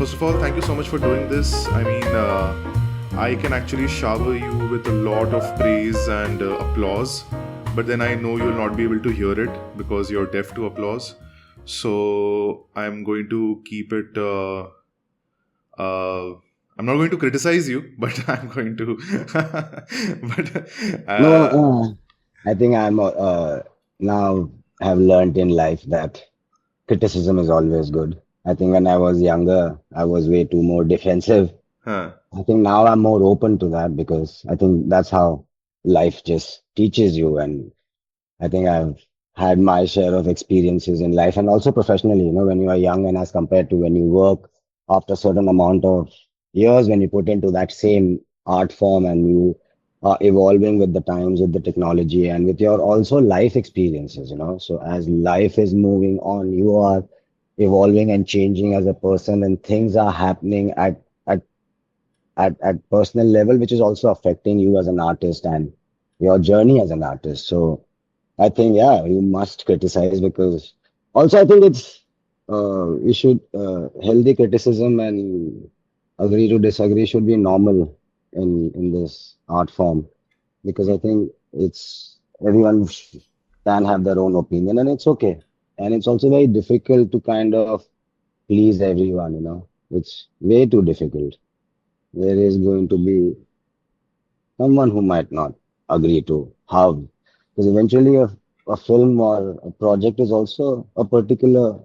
first of all, thank you so much for doing this. I mean, I can actually shower you with a lot of praise and applause, but then I know you'll not be able to hear it because you're deaf to applause. So I'm going to keep it. Uh, I'm not going to criticize you, but I'm going to. but No, I think I'm now have learned in life that criticism is always good. I think when I was younger, I was way too more defensive. huh, I think now I'm more open to that because I think that's how life just teaches you. And I think I've had my share of experiences in life and also professionally, when you are young and as compared to when you work after a certain amount of years, when you put into that same art form and you are evolving with the times, with the technology and with your also life experiences. So as life is moving on, you are evolving and changing as a person and things are happening at at personal level, which is also affecting you as an artist and your journey as an artist. So I think, yeah, you must criticize because also I think it's we should healthy criticism and agree to disagree should be normal in this art form because I think it's everyone can have their own opinion and it's okay. And it's also very difficult to kind of please everyone. It's way too difficult. There is going to be someone who might not agree to how, because eventually a film or a project is also a particular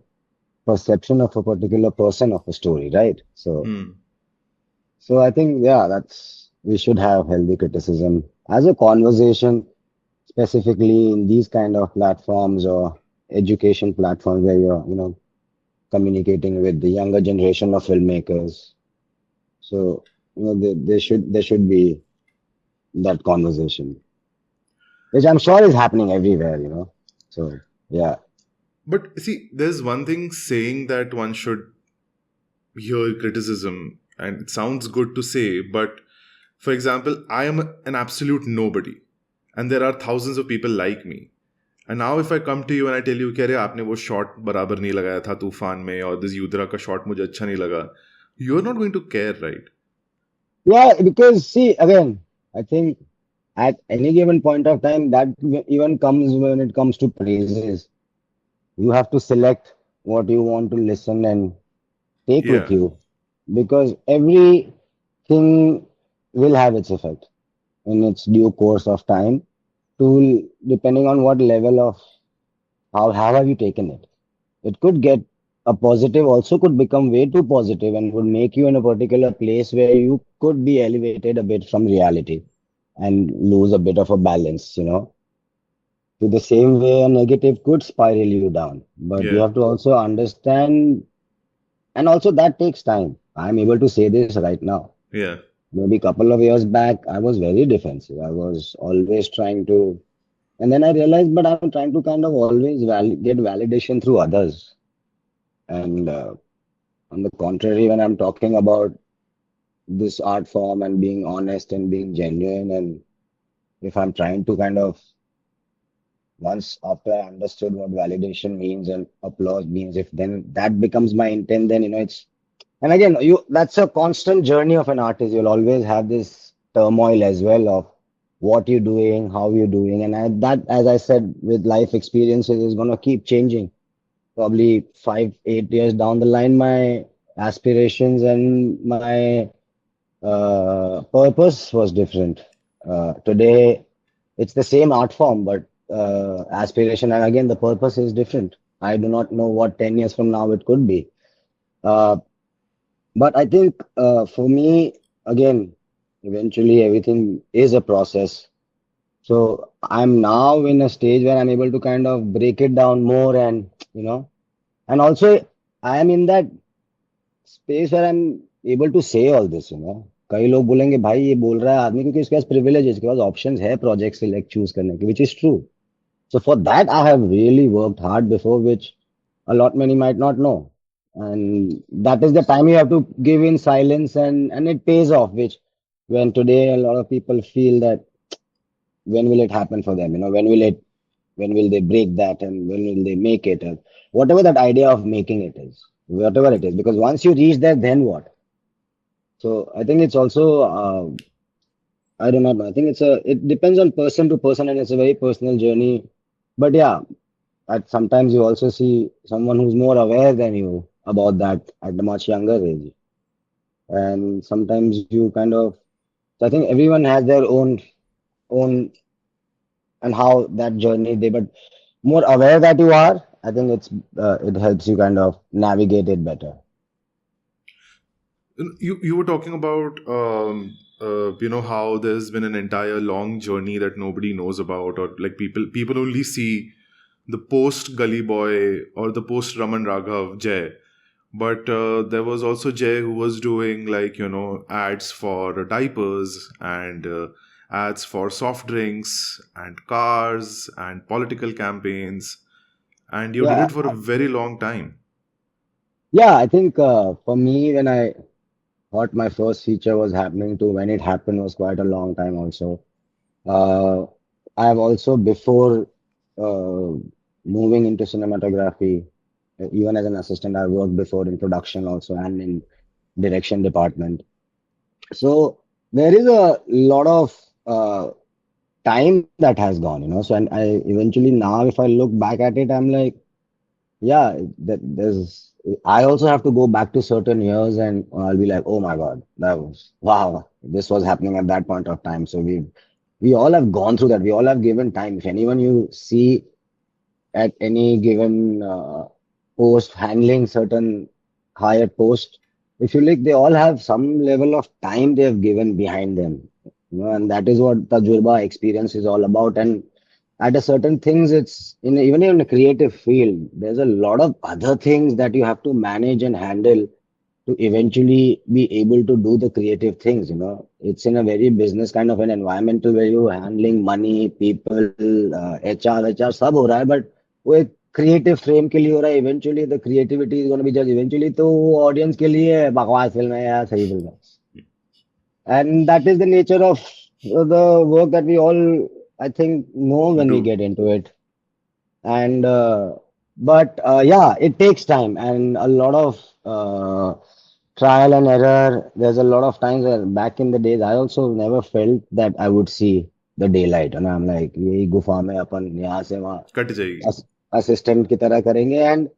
perception of a particular person of a story, right? So, hmm. so I think, yeah, that's we should have healthy criticism as a conversation, specifically in these kind of platforms or education platforms where you're communicating with the younger generation of filmmakers. So, there should be that conversation, which I'm sure is happening everywhere. So yeah, But see, there's one thing saying that one should hear criticism, and it sounds good to say, but for example, I am an absolute nobody, and there are thousands of people like me. And now if I come to you and I tell you कि अरे आपने वो shot बराबर नहीं लगाया था तूफान में, or this युद्रा का shot मुझे अच्छा नहीं लगा, you're not going to care, right? yeah. Because see, again, I think at any given point of time, that even comes when it comes to praises. You have to select what you want to listen and take with Yeah, you, because everything will have its effect in its due course of time. To depending on what level of how have you taken it. It could get a positive, also could become way too positive and would make you in a particular place where you could be elevated a bit from reality and lose a bit of a balance. To the same way, a negative could spiral you down. But you yeah, have to also understand, and also that takes time. I'm able to say this right now. yeah. Maybe a couple of years back, I was very defensive. I was always trying to, and then I realized, but I'm trying to kind of always get validation through others. And on the contrary, when I'm talking about this art form and being honest and being genuine, and if I'm trying to kind of, once after I understood what validation means and applause means, if then that becomes my intent, then it's, and again, that's a constant journey of an artist. You'll always have this turmoil as well of what you're doing, how you're doing, and that, as I said, with life experiences, is gonna keep changing. Probably 5, 8 years down the line, my aspirations and my purpose was different. Today, it's the same art form, but aspiration and again the purpose is different. I do not know what 10 years from now it could be. Uh, but I think for me, again, eventually everything is a process. So I'm now in a stage where I'm able to kind of break it down more and also I am in that space where I'm able to say all this. कई लोग बोलेंगे भाई ये बोल रहा है आदमी क्योंकि इसके पास प्रिविलेज है, इसके पास ऑप्शंस है प्रोजेक्ट सिलेक्ट चूज करने के, which is true. So for that I have really worked hard before, which a lot many might not know. And that is the time you have to give in silence and it pays off, which when today a lot of people feel that when will it happen for them? When will they break that and when will they make it? Or whatever that idea of making it is. whatever it is. Because once you reach there, then what? So I think it's also, I do not know. I think it depends on person to person, and it's a very personal journey. But yeah, sometimes you also see someone who's more aware than you about that at a much younger age. And sometimes you kind of, so I think everyone has their own, and how that journey they, but more aware that you are, I think it helps you kind of navigate it better. You were talking about how there's been an entire long journey that nobody knows about, or like people only see the post Gully Boy or the post Raman Raghav Jay. But there was also Jay who was doing like ads for diapers and ads for soft drinks and cars and political campaigns, and you did Yeah, it for a very long time. yeah. I think for me, when I thought my first feature was happening to when it happened was quite a long time also. Uh, I've also before uh, moving into cinematography, even as an assistant, I worked before in production also and in direction department. So there is a lot of time that has gone, So, and I eventually now, if I look back at it, I'm like, yeah, there's. I also have to go back to certain years, and I'll be like, oh my God, that was wow, this was happening at that point of time. So we all have gone through that. We all have given time. If anyone you see at any given post handling certain higher post, if you look, they all have some level of time they have given behind them, and that is what Tajurba experience is all about. And at a certain things, it's even in a creative field, there's a lot of other things that you have to manage and handle to eventually be able to do the creative things. It's in a very business kind of an environmental where you're handling money, people, HR सब हो रहा है, but वो एक creative frame के लिए हो रहा है. Eventually the creativity is going to be judged. Eventually तो वो audience के लिए बकवास फिल्म है या सही फिल्म है. And that is the nature of the work that we all, I think, know when we Do get into it. And but yeah, it takes time and a lot of trial and error. There's a lot of times where back in the days, I also never felt that I would see the daylight. And I'm like, यही गुफा में अपन यहाँ से वहाँ cut जाएगी. assistant की तरह करेंगे. And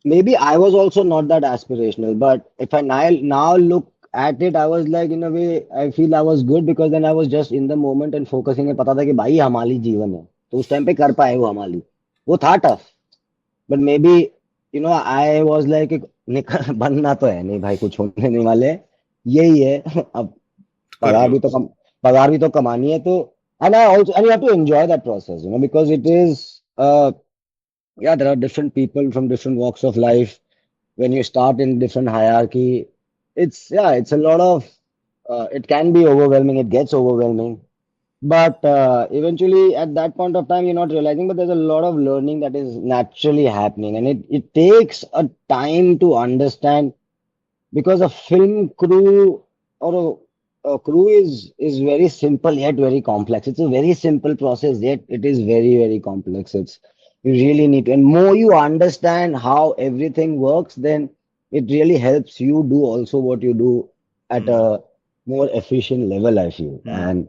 maybe I was also not that aspirational, but if I now look at it, I was like, in a way, I feel I was good because then I was just in the moment and focusing. है पता था कि भाई हमारी जीवन है तो उस टाइम पे कर पाए वो हमारी वो था tough. But maybe, I was like, निकल बनना तो है नहीं भाई कुछ होने नहीं वाले यही है अब कर पगार लो. भी तो कम पगार भी तो कमानी है तो and I also and you have to enjoy that process, because it is yeah, there are different people from different walks of life. When you start in different hierarchy, it's a lot of it can be overwhelming, it gets overwhelming, but eventually at that point of time you're not realizing, but there's a lot of learning that is naturally happening, and it takes a time to understand, because a film crew or a crew is very simple yet very complex. It's a very simple process yet it is very very complex. It's you really need to, and more you understand how everything works, then it really helps you do also what you do at Hmm. a more efficient level, I feel. Hmm. And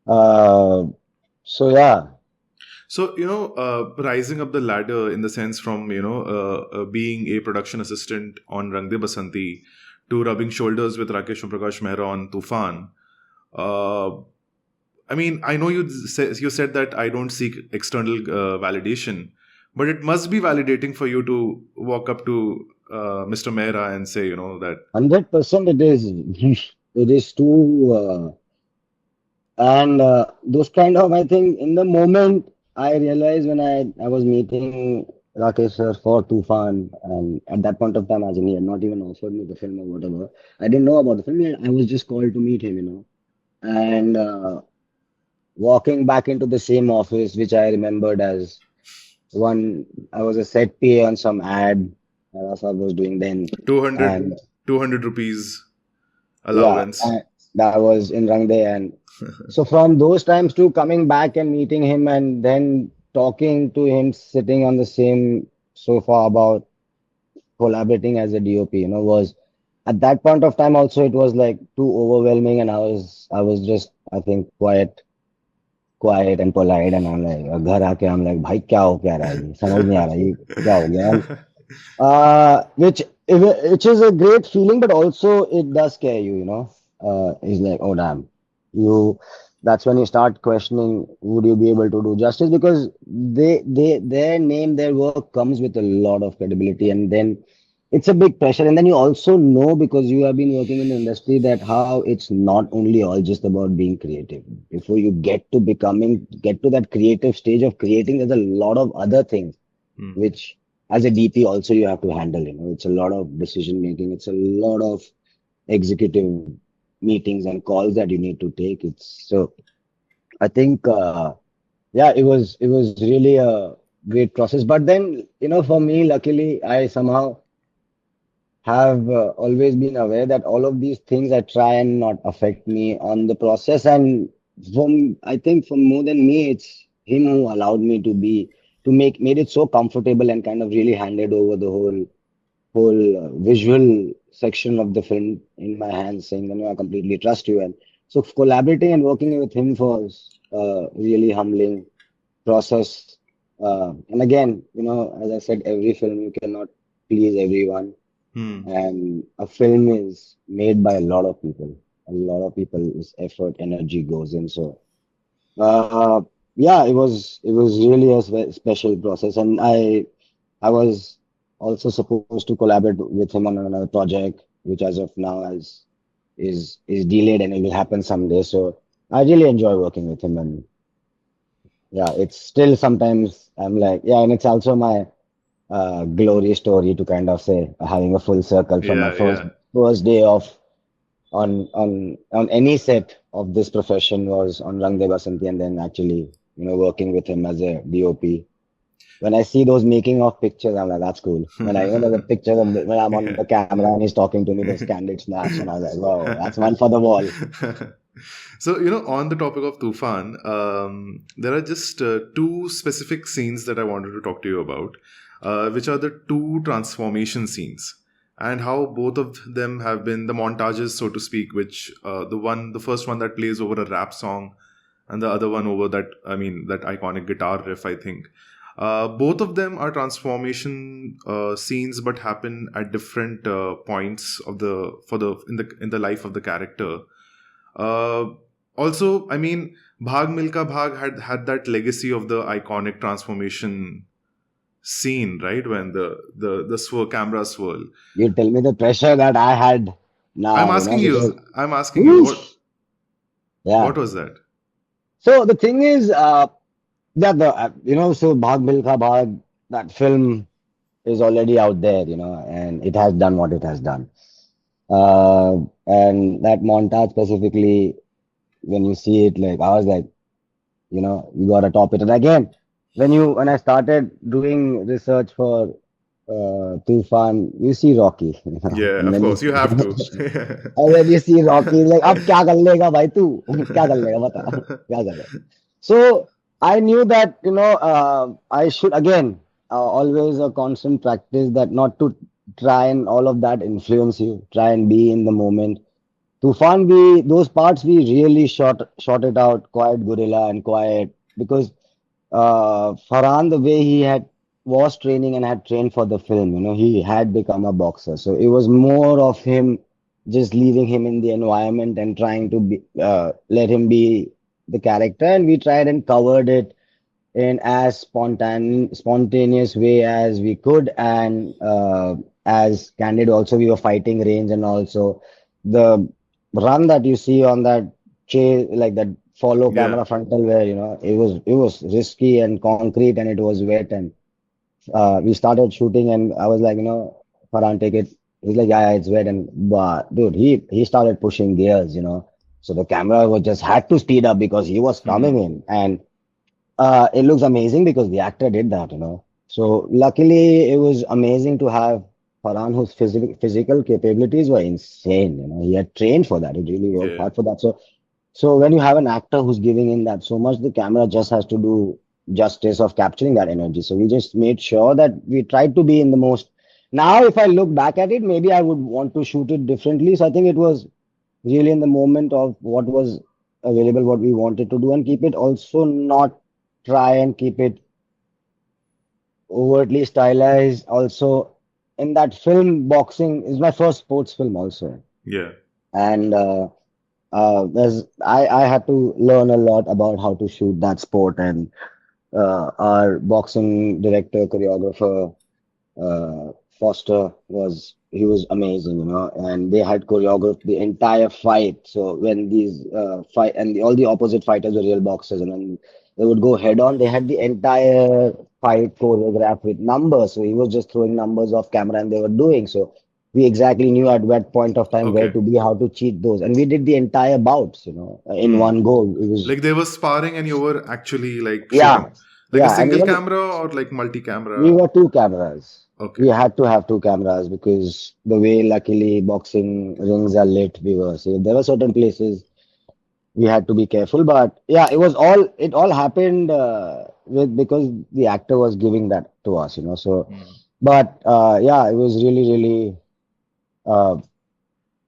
uh, so yeah. So, rising up the ladder in the sense from, being a production assistant on Rang De Basanti to rubbing shoulders with Rakesh and Omprakash Mehra on Toofan. Uh, I mean, I know you said that I don't seek external validation, but it must be validating for you to walk up to Mr. Mehra and say, that 100% it is. It is too and those kind of, I think, in the moment I realized when I was meeting Rakesh sir for Toofan, and at that point of time, as in he had not even offered me the film or whatever. I didn't know about the film. I was just called to meet him, and walking back into the same office, which I remembered as one. I was a set PA on some ad Rasa was doing then, 200, and 200 rupees yeah, allowance. that was in Rangde. And so from those times to coming back and meeting him and then talking to him sitting on the same sofa about collaborating as a DOP, was at that point of time also it was like too overwhelming, and I was just, I think, quiet and polite, and I'm like, घर आके I'm like, भाई क्या हो क्या रहा है ये समझ नहीं आ रहा ये क्या हो गया, and which is a great feeling, but also it does scare you, it's like, oh damn, you. That's when you start questioning, would you be able to do justice? Because their name, their work comes with a lot of credibility, and then it's a big pressure. And then you also know, because you have been working in the industry, that how it's not only all just about being creative. Before you get to that creative stage of creating, there's a lot of other things Hmm. which as a DP also you have to handle. It's a lot of decision making. It's a lot of executive meetings and calls that you need to take. It's so I think yeah, it was really a great process. But then for me, luckily, I somehow have always been aware that all of these things I try and not affect me on the process. And I think for more than me, it's him who allowed me to made it so comfortable and kind of really handed over the whole visual section of the film in my hands, saying, I completely trust you. And so collaborating and working with him was really humbling process. And again, as I said, every film you cannot please everyone, Hmm. and a film is made by a lot of people. A lot of people's effort, energy goes in. So, uh, yeah, it was really a special process, and I was also supposed to collaborate with him on another project, which as of now is delayed, and it will happen someday. So I really enjoy working with him, and yeah, it's still sometimes I'm like, yeah, and it's also my glory story to kind of say, having a full circle from my Yeah, first yeah. first day of on any set of this profession was on Rang De Basanti, and then actually working with him as a DOP. When I see those making of pictures, I'm like, that's cool. When I the pictures of when I'm on Yeah. the camera and he's talking to me, those candid snaps, and I was like, wow, that's one for the wall. So, on the topic of Toofan, there are just two specific scenes that I wanted to talk to you about, which are the two transformation scenes, and how both of them have been the montages, so to speak, which the first one that plays over a rap song, and the other one over that iconic guitar riff, I think. Both of them are transformation scenes, but happen at different points of the for the in the life of the character. Uh, Also, Bhaag Milkha Bhaag had that legacy of the iconic transformation scene, right? When the camera swirl. You tell me the pressure that I had I'm now, asking because you. I'm asking you. What whoosh, yeah. what was that? So the thing is, yeah, so Bhaag Milkha Bhaag, that film is already out there, and it has done what it has done. And that montage specifically, when you see it, like I was like, you gotta top it. And again, when I started doing research for Toofan, you see Rocky, Yeah, and of then you course you have to. and then you see Rocky, like, अब क्या कर लेगा भाई तू क्या कर लेगा बता क्या कर लेगा. So I knew that I should again always a constant practice that not to try and all of that influence you. Try and be in the moment. Tufan, we those parts we really shot it out quite guerrilla and quiet, because Farhan, the way he was training and had trained for the film, he had become a boxer. So it was more of him just leaving him in the environment and trying to let him be the character. And we tried and covered it in as spontaneous way as we could, and as candid also. We were fighting range, and also the run that you see on that chase, like that follow Yeah. camera frontal, where it was risky and concrete, and it was wet. And we started shooting, and I was like, Farhan, take it. He's like, yeah, yeah, it's wet. And but dude, he started pushing gears, so the camera was just had to speed up because he was coming Hmm. in. And it looks amazing because the actor did that. So luckily, it was amazing to have Farhan, whose physical capabilities were insane. He had trained for that. He really worked Yeah. hard for that. So when you have an actor who's giving in that so much, the camera just has to do justice of capturing that energy. So we just made sure that we tried to be in the most Now, if I look back at it, maybe I would want to shoot it differently. So I think it was really in the moment of what was available, what we wanted to do, and keep it also not try and keep it overtly stylized. Also, in that film, boxing is my first sports film also, Yeah. and I had to learn a lot about how to shoot that sport, and our boxing director, choreographer, Foster he was amazing, you know, and they had choreographed the entire fight. So when these fight and all the opposite fighters were real boxers, and when they would go head on, they had the entire fight choreographed with numbers. So he was just throwing numbers off camera, and they were doing so. We exactly knew at what point of time where Okay. to be, how to cheat those, and we did the entire bouts, you know, in Hmm. one go. It was Like they were sparring and you were actually like yeah, shooting. Like a yeah, and single even camera or like we multi-camera? were two cameras. We Okay. had to have two cameras because the way luckily boxing rings are lit, we were so there were certain places we had to be careful. But yeah, it all happened with because the actor was giving that to us, you know. So, Hmm. but yeah, it was really uh,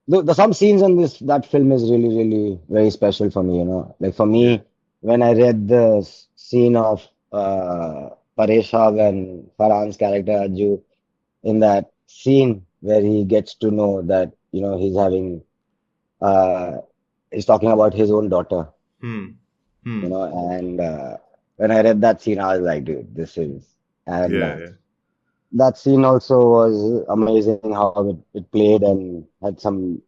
the some scenes in this that film is really very special for me, you know. Like for Yeah. me, when I read the scene of Paresh Raval and Farhan's character Ajju in that scene where he gets to know that you know uh he's talking about his own daughter, Hmm. you Hmm. know, and when I read that scene I was like, dude, this is and Yeah. Yeah. that scene also was amazing how it played and had some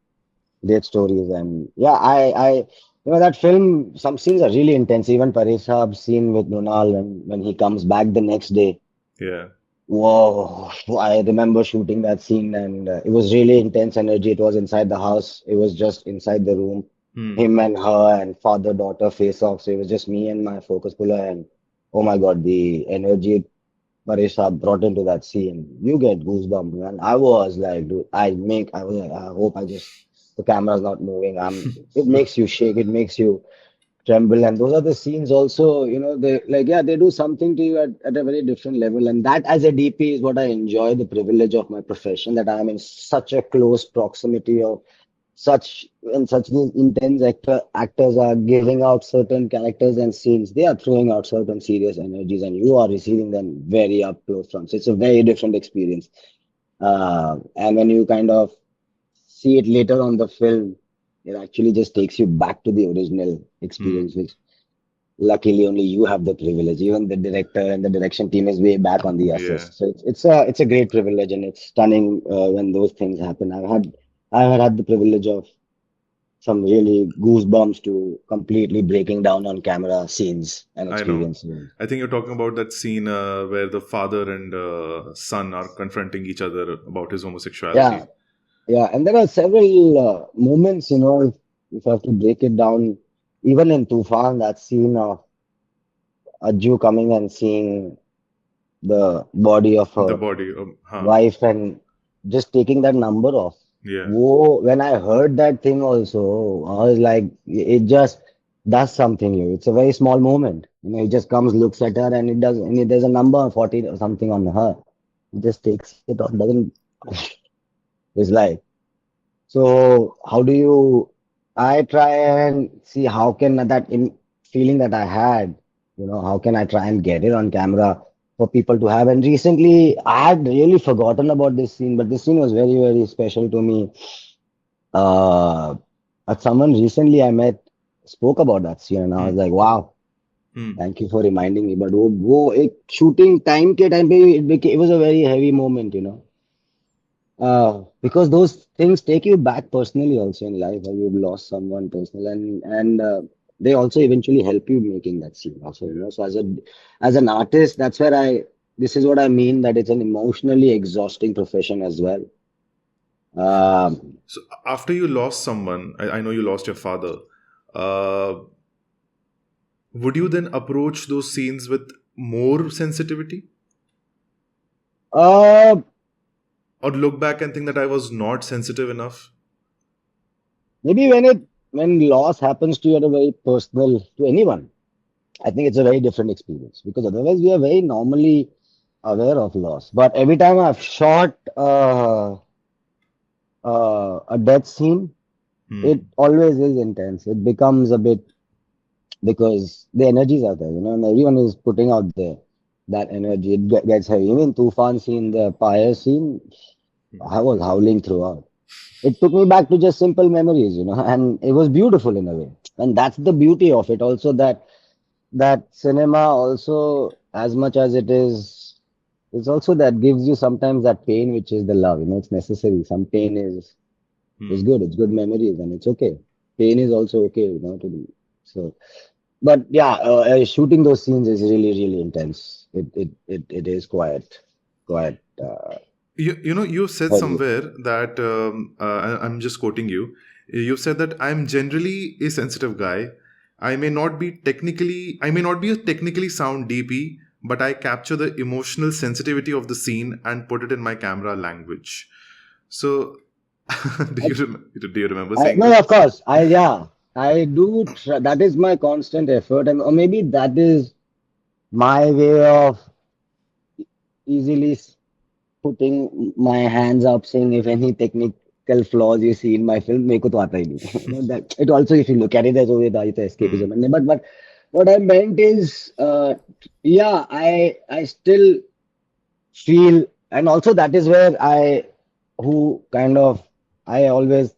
great stories. And yeah, I you know that film, some scenes are really intense. Even Paresh Raval's scene with Nunal when he comes back the next day. Yeah. Whoa, I remember shooting that scene and it was really intense energy. It was inside the house. It was just inside the room. Hmm. Him and her and father-daughter face off. So it was just me and my focus puller and oh my God, the energy Marisha brought into that scene. You get goosebumps, man. I was like, dude, I was like, I hope the camera's not moving. It makes you shake. It makes you tremble, and those are the scenes also, you know, they like yeah they do something to you at a very different level, and that as a DP is what I enjoy, the privilege of my profession, that I am in such a close proximity of such these intense actors are giving out certain characters and scenes, they are throwing out certain serious energies and you are receiving them very up close from, so it's a very different experience. And when you kind of see it later on the film, it actually just takes you back to the original Hmm. experience, which luckily only you have the privilege. Even the director and the direction team is way back on the Yeah. assist. So it's a great privilege and it's stunning when those things happen. I've had the privilege of some really goosebumps to completely breaking down on camera scenes and I know. experiences. I think you're talking about that scene where the father and son are confronting each other about his homosexuality. Yeah, yeah, and there are several moments, you know, if I have to break it down, even in Toofan, that scene of Ajju coming and seeing the body of The her body. Huh. wife and just taking that number off. Yeah. Whoa, when I heard that thing also, I was like, it just does something here. It's a very small moment. You know, he just comes, looks at her, and it does, there's a number 40 or something on her. He just takes it off, doesn't, it's like, so how do you, I try and see how can feeling that I had, you know, how can I try and get it on camera for people to have? And recently, I had really forgotten about this scene, but this scene was very special to me. Uh, someone recently I met spoke about that scene, and I was Hmm. like, wow, Hmm. thank you for reminding me. But shooting time ke time pe it was a very heavy moment, you know. Because those things take you back personally also in life, where you've lost someone personal, and they also eventually help you making that scene also, you know. So as an artist, that's where this is what I mean, that it's an emotionally exhausting profession as well. Um, So after you lost someone, I know you lost your father. Uh, would you then approach those scenes with more sensitivity, uh, or look back and think that I was not sensitive enough? maybe when loss happens to you at a very personal to anyone, I think it's a very different experience because otherwise we are very normally. aware of loss. But every time I've shot a death scene, it Hmm. always is intense. It becomes a bit because the energies are there, and everyone is putting out there that energy. It gets heavy. Even Toofan scene, the fire scene, I was howling throughout. It took me back to just simple memories, and it was beautiful in a way. And that's the beauty of it. Also, that cinema also, as much as it is, it's also that gives you sometimes that pain, which is the love. It's necessary. Some pain is Hmm. good. It's good memories, and it's okay. Pain is also okay, to be. So, but yeah, shooting those scenes is really, really intense. It is quite You said heavy. somewhere that I'm just quoting you. You said that I'm generally a sensitive guy. I may not be a technically sound DP, but I capture the emotional sensitivity of the scene and put it in my camera language. So, do you remember saying No, this? of course, yeah, I do. That is my constant effort, and or maybe that is my way of easily putting my hands up, saying if any technical flaws you see in my film, मेरे को तो आता ही नहीं. That it also, if you look at it as a way, that it's Hmm. escapism. But what I meant is, yeah, I still feel, and also that is where who kind of, I always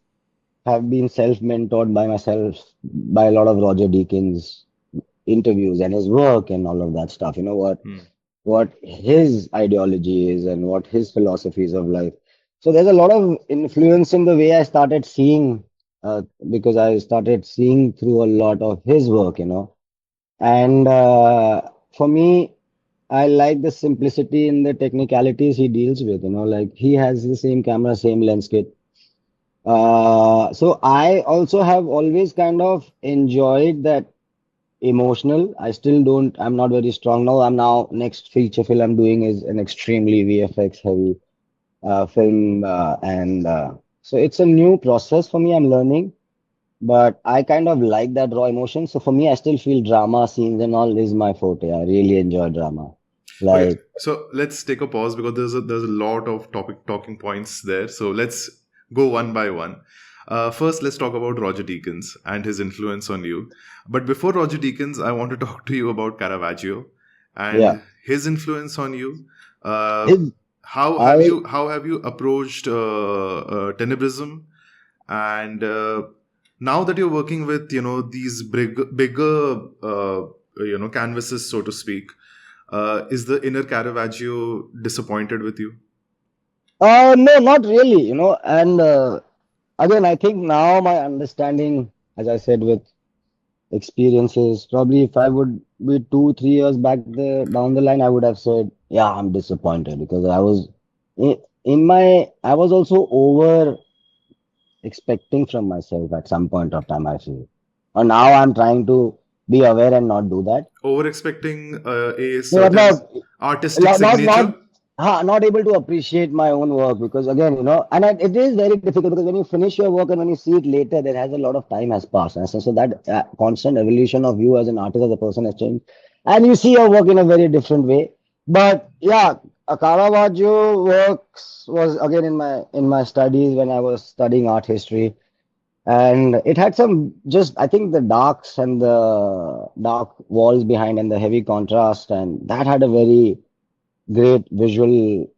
have been self-mentored by myself by a lot of Roger Deakins interviews and his work and all of that stuff. You know Hmm. what his ideology is and what his philosophies of life. So there's a lot of influence in the way I started seeing, because I started seeing through a lot of his work. And for me, I like the simplicity in the technicalities he deals with. Like he has the same camera, same lens kit. So I also have always kind of enjoyed that emotional. I still don't, I'm not very strong now. Next feature film I'm doing is an extremely VFX heavy film. And so it's a new process for me. I'm learning, but I kind of like that raw emotion. So for me, I still feel drama scenes and all is my forte. I really enjoy drama. Okay, Like, so let's take a pause because there's a lot of topic talking points there. So let's go one by one. First, let's talk about Roger Deakins and his influence on you. But before Roger Deakins, I want to talk to you about Caravaggio yeah, and his influence on you. Uh, his, I, how have you approached tenebrism, and now that you're working with these bigger canvases, so to speak, is the inner Caravaggio disappointed with you? no, not really, and again, I think now my understanding, as I said, with experiences. Probably if I would be 2, 3 years back down the line, I would have said, yeah, I'm disappointed because I was also over expecting from myself at some point of time, I feel. And now I'm trying to be aware and not do that. Over expecting a No, certain artistic signature? not able to appreciate my own work because again, it is very difficult because when you finish your work and when you see it later, there has a lot of time has passed, and so that constant evolution of you as an artist, as a person has changed, and you see your work in a very different way. But yeah, a Caravaggio works was again in my studies when I was studying art history, and it had some, just I think the darks and the dark walls behind and the heavy contrast, and that had a very great visual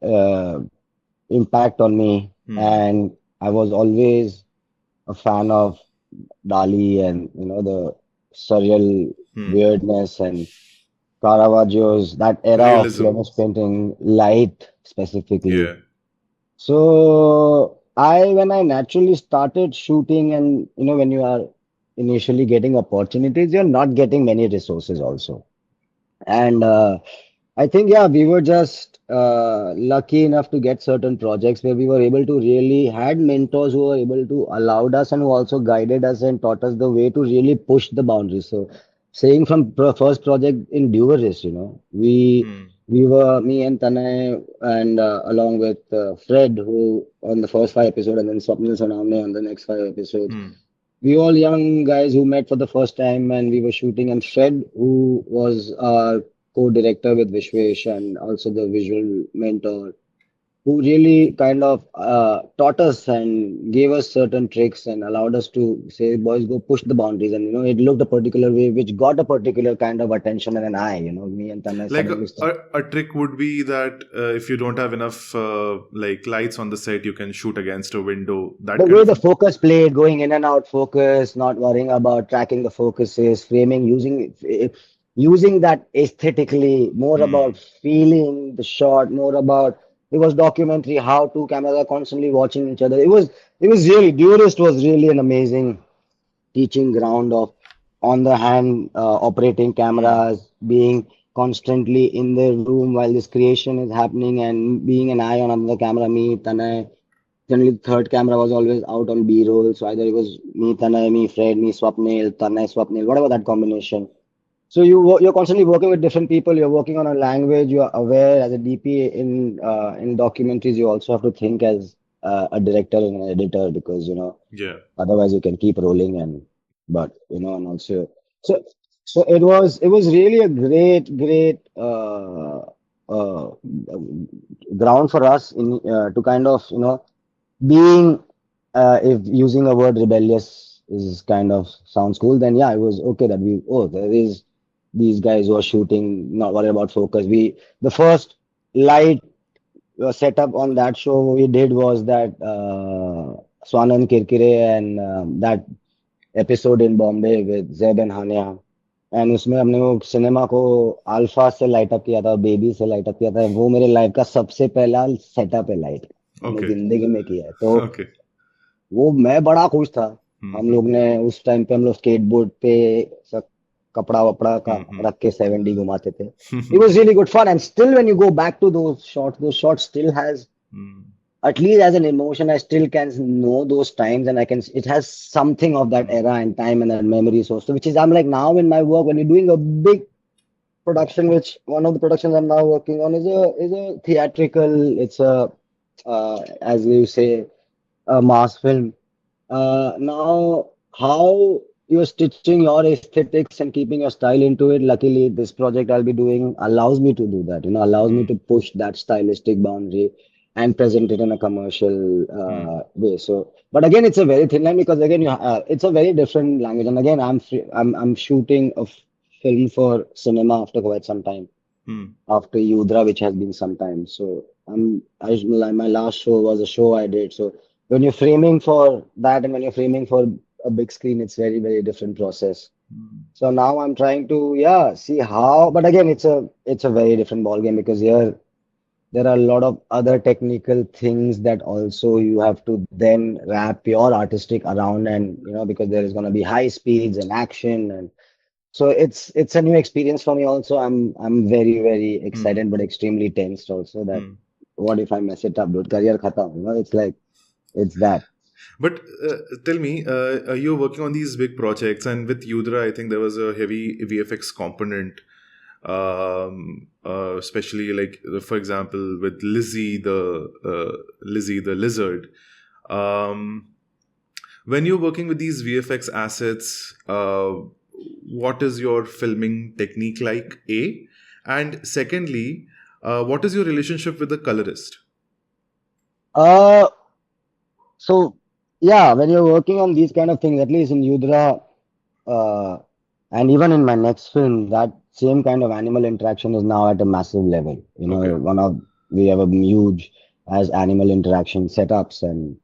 impact on me. Hmm. And I was always a fan of Dali and the surreal Hmm. weirdness and Caravaggio's, that era of Realism. Flemish painting, light specifically. Yeah. So when I naturally started shooting, and when you are initially getting opportunities, you're not getting many resources also. And I think, yeah, we were just lucky enough to get certain projects where we were able to really had mentors who were able to allowed us and who also guided us and taught us the way to really push the boundaries. So, saying from first project in Duveris, Hmm. we were me and Tanay and along with Fred, who on the first 5 episodes, and then Swapnil Sonamne on the next 5 episodes. Hmm. We all young guys who met for the first time, and we were shooting. And Fred, who was our co-director with Vishwesh and also the visual mentor, who really kind of taught us and gave us certain tricks and allowed us to say, boys, go push the boundaries. And, it looked a particular way, which got a particular kind of attention and an eye. Me and Tanay Like suddenly start. a trick would be that if you don't have enough like lights on the set, you can shoot against a window. That The kind way of the thing. focus played, going in and out focus, not worrying about tracking the focuses, framing, using that aesthetically, more about Hmm. feeling the shot, more about it was documentary, how two cameras are constantly watching each other. It was really Durist was really an amazing teaching ground of on the hand operating Hmm. cameras, being constantly in the room while this creation is happening and being an eye on another camera, me, Tanay. Generally, the third camera was always out on B-roll. So either it was me, Tanay, me, Fred, me, Swapnil, Tanay, Swapnil, whatever that combination. So you're constantly working with different people. You're working on a language. You are aware as a DP in documentaries. You also have to think as a director and an editor because Yeah. otherwise you can keep rolling but and also so so it was really a great ground for us in to kind of being if using a word rebellious is kind of sounds cool, then yeah, it was okay that there is these guys who are shooting, not worried about focus. The first light setup on that show we did was that Swanand Kirkire and that episode in Bombay with Zeb and Hania. And उसमें हमने वो cinema को alpha से light up किया था, baby से light up किया था। वो मेरे लाइफ का सबसे पहला सेटअप है लाइट, मैंने Okay. जिंदगी में किया है। तो Okay. वो मैं बड़ा खुश था। हम Hmm. लोग ने उस टाइम पे हम लोग स्केटबोर्ड पे सब कपड़ा वपड़ा का Hmm. रख के 70 घुमाते थे। It Hmm. was really good fun and still when you go back to those shots still has Hmm. at least as an emotion, I still can know those times and it has something of that era and time and that memory source. So which is, I'm like now in my work, when you're doing a big production, which one of the productions I'm now working on is a theatrical, it's as you say, a mass film. Now, how you're stitching your aesthetics and keeping your style into it, luckily, this project I'll be doing allows me to do that, allows me to Hmm. push that stylistic boundary and present it in a commercial Hmm. way. So, but again, it's a very thin line because again, it's a very different language. And again, I'm shooting a film for cinema after quite some time, Hmm. after Yudhra, which has been some time. So my last show was a show I did. So when you're framing for that and when you're framing for a big screen, it's very, very different process. Hmm. So now I'm trying to, yeah, see how, but again, it's a very different ball game because here there are a lot of other technical things that also you have to then wrap your artistic around and because there is going to be high speeds and action and so it's a new experience for me also. I'm very, very Hmm. excited but extremely tensed also that Hmm. what if I mess it up, dude? Career khatam. It's like it's that. But tell me, you're working on these big projects, and with Yudra, I think there was a heavy VFX component, especially like, for example, with Lizzie the lizard. Um, when you're working with these VFX assets, what is your filming technique like? A, and secondly, what is your relationship with the colorist? Uh, so yeah, when you're working on these kind of things, at least in Yudra, uh, and even in my next film, that same kind of animal interaction is now at a massive level. Okay. We have a huge as animal interaction setups and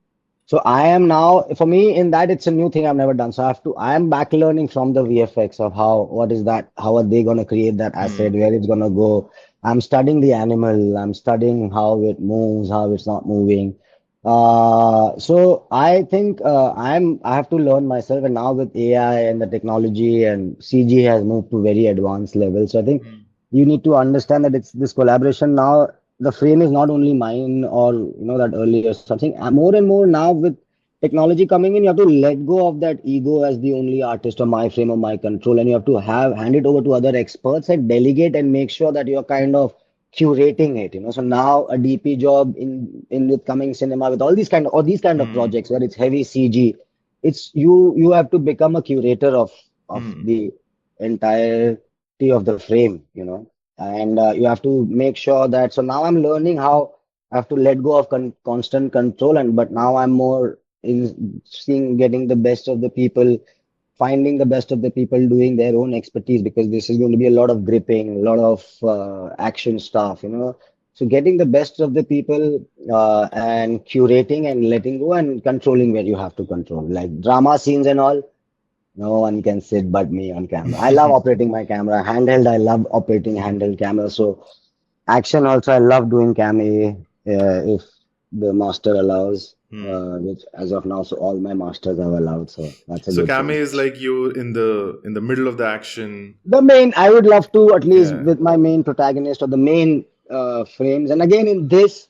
so I am now, for me, in that, it's a new thing I've never done. So I am back learning from the VFX of what is that, how are they going to create that asset, Hmm. where it's going to go. I'm studying the animal, I'm studying how it moves, how it's not moving. So I think I have to learn myself. And now with AI and the technology and CG has moved to very advanced levels. So I think Hmm. you need to understand that it's this collaboration now. The frame is not only mine or that earlier something. More and more now with technology coming in, you have to let go of that ego as the only artist or my frame or my control, and you have to hand it over to other experts and delegate and make sure that you're kind of curating it. So now a DP job in with coming cinema with all these kind of Hmm. projects where it's heavy CG, it's you have to become a curator of Hmm. the entirety of the frame. and you have to make sure that. So now I'm learning how I have to let go of constant control, and but now I'm more in seeing getting the best of the people, finding the best of the people doing their own expertise, because this is going to be a lot of gripping, a lot of action stuff, you know. So getting the best of the people and curating and letting go and controlling where you have to control, like drama scenes and all. No one can sit but me on camera. I love operating my camera. Handheld, I love operating handheld camera. So action also, I love doing cam-A if the master allows, Hmm. which as of now, so all my masters have allowed. So that's a So good Kame thing. is like you in the middle of the action. The main, I would love to at least Yeah. with my main protagonist or the main frames. And again, in this,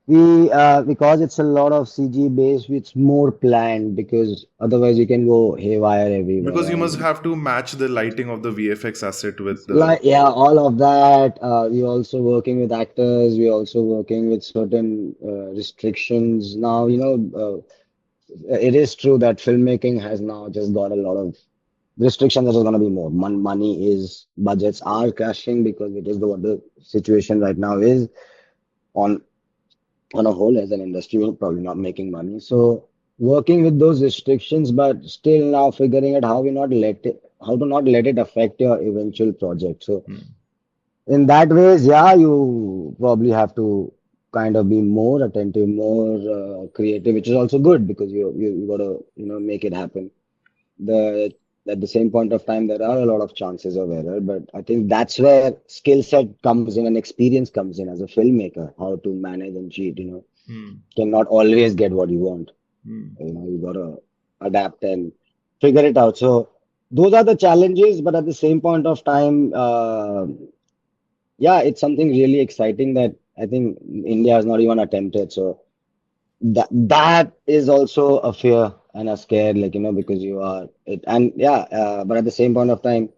we because it's a lot of CG based, it's more planned because otherwise you can go haywire Because everywhere. you must And have to match the lighting of the VFX asset with the. like, yeah, all of that. We're also working with actors. We're also working with certain restrictions. Now, you know, it is true that filmmaking has now just got a lot of restrictions. That is going to be more. Money is, budgets are crashing because it is what the situation right now is. On on a whole, as an industry, we're probably not making money. So working with those restrictions, but still now figuring out how to not let it affect your eventual project. So Hmm. in that ways, yeah, you probably have to kind of be more attentive, more creative, which is also good because you gotta make it happen. The At the same point of time, there are a lot of chances of error, but I think that's where skill set comes in and experience comes in as a filmmaker, how to manage and cheat. Hmm. Cannot always get what you want. Hmm. You gotta adapt and figure it out. So those are the challenges, but at the same point of time, yeah, it's something really exciting that I think India has not even attempted. So that is also a fear and a scare, like because you are it, and yeah, but at the same point of time,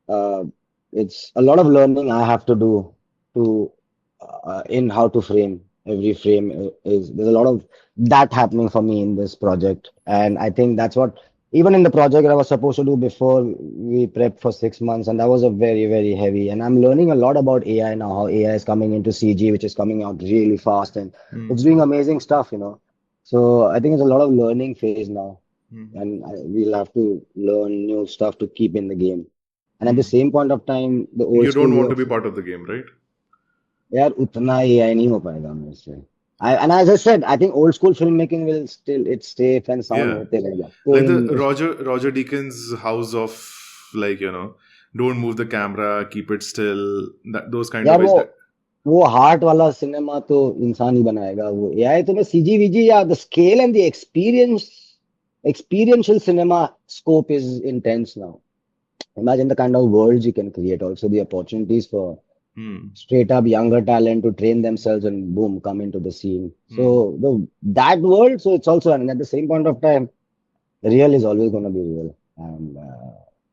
uh, it's a lot of learning I have to do to in how to frame. Every frame is there's a lot of that happening for me in this project, and I think that's what even in the project I was supposed to do before we prepped for 6 months, and that was a very very heavy. And I'm learning a lot about AI now, how AI is coming into CG, which is coming out really fast, and Hmm. it's doing amazing stuff. So I think it's a lot of learning phase now, Hmm. and we'll have to learn new stuff to keep in the game. And at the Hmm. same point of time, the old You school don't way want to of be part of the game, right? यार उतना AI नहीं हो पाएगा मेरे से. And as I said, I think old school filmmaking will still it's safe and sound Yeah. होते रहेगा. Like कोई the उस Roger Deakins house of, like, don't move the camera, keep it still, that those kind of यार ways. वो heart वाला cinema तो इंसान ही बनाएगा. वो AI तो मैं CG VG या the scale and the experiential cinema scope is intense now. Imagine the kind of worlds you can create. Also the opportunities for Hmm. straight up younger talent to train themselves and boom come into the scene. So Hmm. that world, so it's also, and at the same point of time, real is always going to be real, and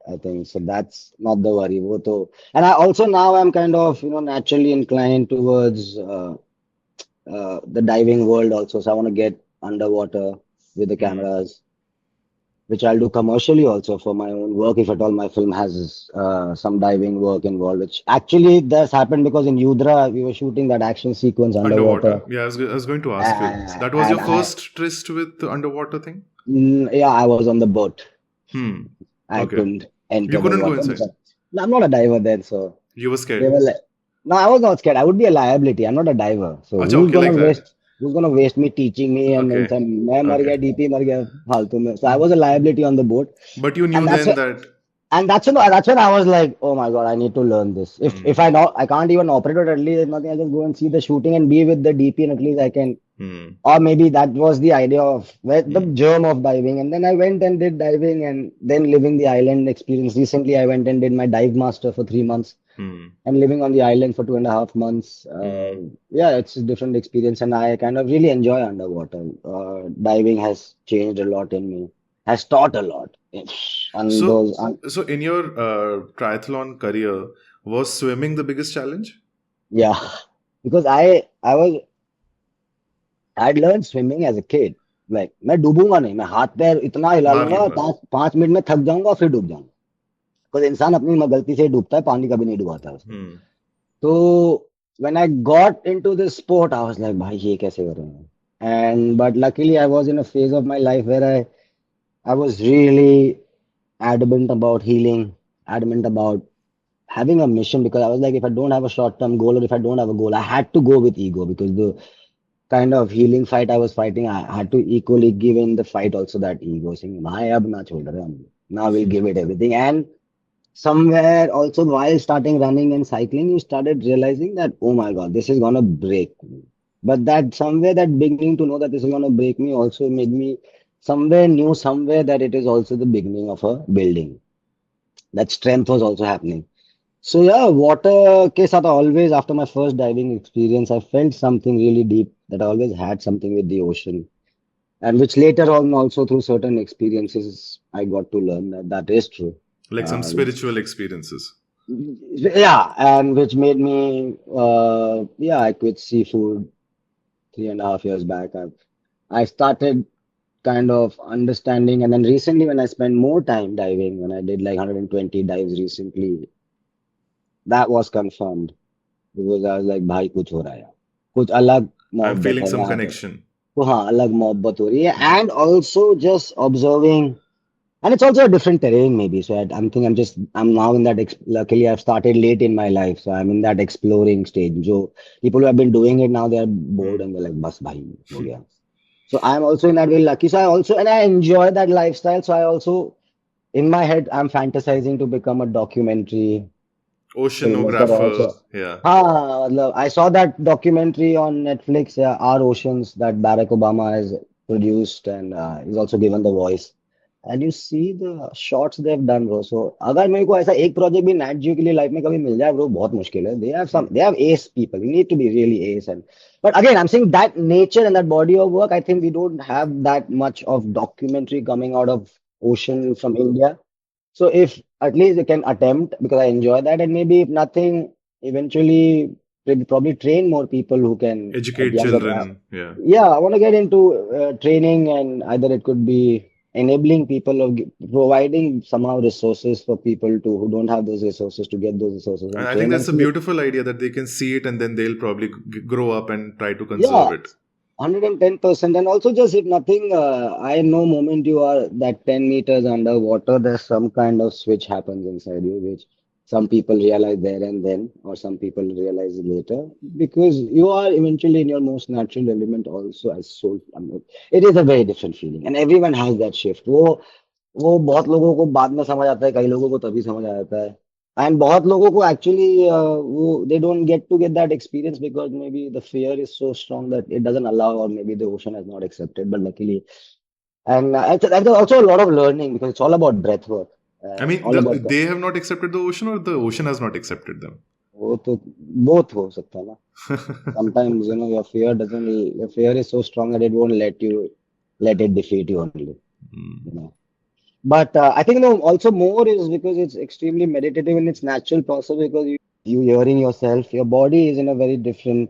I think so that's not the worry. वो तो, and I also now I'm kind of naturally inclined towards the diving world also. So I want to get underwater with the Hmm. cameras, which I'll do commercially also for my own work if at all my film has some diving work involved, which actually does happen because in Yudhra we were shooting that action sequence underwater. Underwater. Yeah, I was going to ask you. That was your And first tryst with the underwater thing? yeah, I was on the boat. Hmm. I Okay. couldn't You enter the couldn't go water inside. because no, I'm not a diver then, so You were they scared. were like, no, I was not scared. I would be a liability. I'm not a diver. So Acha, okay, like that. who's gonna waste me teaching me and then Okay. some मैं मर Okay. गया DP मर गया फालतू में. So I was a liability on the boat, But you and knew then that. that's when I was like, oh my God, I need to learn this. If Hmm. I can't even operate it, at least there's nothing. I just go and see the shooting and be with the DP, and at least I can. Hmm. Or maybe that was the idea of where the Hmm. germ of diving. And then I went and did diving and then living the island experience. Recently, I went and did my dive master for 3 months Hmm. and living on the island for 2.5 months. Hmm. Yeah, it's a different experience. And I kind of really enjoy underwater. Diving has changed a lot in me, has taught a lot. On So, those, so in your triathlon career, was swimming the biggest challenge? yeah, because I'd learned swimming as a kid. Like मैं डूबूंगा नहीं, मैं हाथ पैर इतना हिला मार लूंगा, लूंगा. 5 5 मिनट में थक जाऊंगा फिर डूब जाऊंगा. Because इंसान अपनी गलती से ही डूबता है, पानी कभी नहीं डुबाता है उसको. Hmm. So when I got into this sport, I was like, भाई ये कैसे करूँगा? And but luckily I was in a phase of my life where I was really adamant about healing, adamant about having a mission because I was like, if I don't have a short-term goal or if I don't have a goal, I had to go with ego because the kind of healing fight I was fighting, I had to equally give in the fight also that ego, saying, "भाई अब ना छोड़ रहे हम, now we'll give it everything." And somewhere also while starting running and cycling, you started realizing that, oh my God, this is gonna break me. But that somewhere that beginning to know that this is gonna break me also made me somewhere knew somewhere that it is also the beginning of a building. That strength was also happening. So yeah, water case I always after my first diving experience, I felt something really deep that I always had something with the ocean. And which later on also through certain experiences I got to learn that that is true. Like some Which spiritual experiences. yeah, and which made me yeah, I quit seafood 3.5 years back. I started kind of understanding, and then recently when I spent more time diving, when I did like 120 dives recently, that was confirmed because I was like भाई कुछ हो रहा है यार कुछ अलग I'm मोहब्बत feeling है some यहाँ पे connection. तो हाँ अलग मोहब्बत हो रही है Hmm. and also just observing. And it's also a different terrain, maybe. So I'm thinking I'm now in that, luckily I've started late in my life. So I'm in that exploring stage. So people who have been doing it now, they're bored Hmm. and they're like, bas bhai, ho gaya. So I'm also in that way lucky. So and I enjoy that lifestyle. So I also, in my head, I'm fantasizing to become a documentary filmmaker Oceanographer. also. Yeah. I saw that documentary on Netflix, Our Oceans, that Barack Obama has produced and he's also given the voice. And you see the shots they've done, bro. So अगर मेरे को ऐसा एक project भी net जियो के लिए life में कभी मिल जाए, bro, बहुत मुश्किल है. Hmm. They have ace people. You need to be really ace. And but again, I'm saying that nature and that body of work. I think we don't have that much of documentary coming out of ocean from India. So if at least you can attempt, because I enjoy that, and maybe if nothing, eventually probably train more people who can at Educate younger. children. Yeah. Yeah, I want to get into training, and either it could be enabling people or providing somehow resources for people to who don't have those resources to get those resources And and I think train and that's a see. beautiful idea that they can see it and then they'll probably grow up and try to conserve Yeah, it. 110%. And also, just if nothing, I know moment you are that 10 meters underwater, there's some kind of switch happens inside you, which some people realize there and then, or some people realize later, because you are eventually in your most natural element also as soul. I mean, it is a very different feeling, and everyone has that shift. वो बहुत लोगों को बाद में समझ आता है कई लोगों को तभी समझ आ जाता है एंड बहुत लोगों को एक्चुअली वो they don't get that experience because may be the fear is so strong that it doesn't allow और may be the ocean has not accepted but luckily and there's also a lot of learning because it's all about breath work, I mean, all about they have not accepted the ocean or the ocean has not accepted them. वो तो both हो सकता है ना sometimes you know your fear is so strong that it won't let it defeat you only, you know. But I think no, also more is because it's extremely meditative and it's natural process because you hearing yourself, your body is in a very different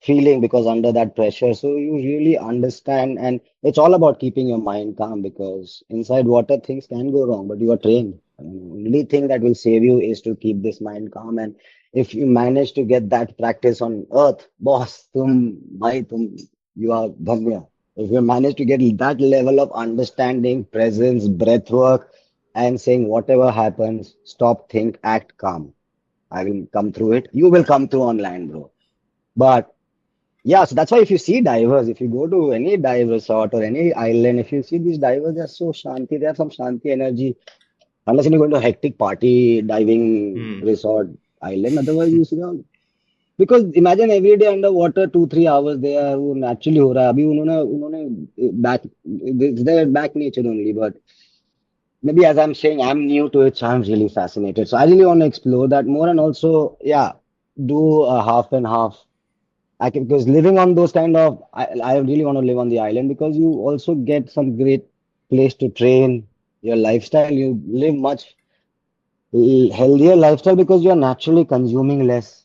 feeling because under that pressure. So you really understand, and it's all about keeping your mind calm because inside water things can go wrong, but you are trained. And the only thing that will save you is to keep this mind calm. And if you manage to get that practice on earth, boss, you are dhanya. If you manage to get that level of understanding, presence, breath work, and saying whatever happens, stop, think, act calm. I will come through it. You will come through on land, bro. But yeah, so that's why if you see divers, if you go to any dive resort or any island, if you see these divers, they're so shanti, they have some shanti energy. Unless you're going to a hectic party diving Hmm. resort island, otherwise you see them. Because imagine every day underwater 2-3 hours they are वो naturally हो रहा है अभी उन्होंने उन्होंने back it's their back nature only but maybe as I'm saying I'm new to it so I'm really fascinated so I really want to explore that more and also yeah do a half and half I can because living on those kind of I really want to live on the island because you also get some great place to train your lifestyle you live much healthier lifestyle because you're naturally consuming less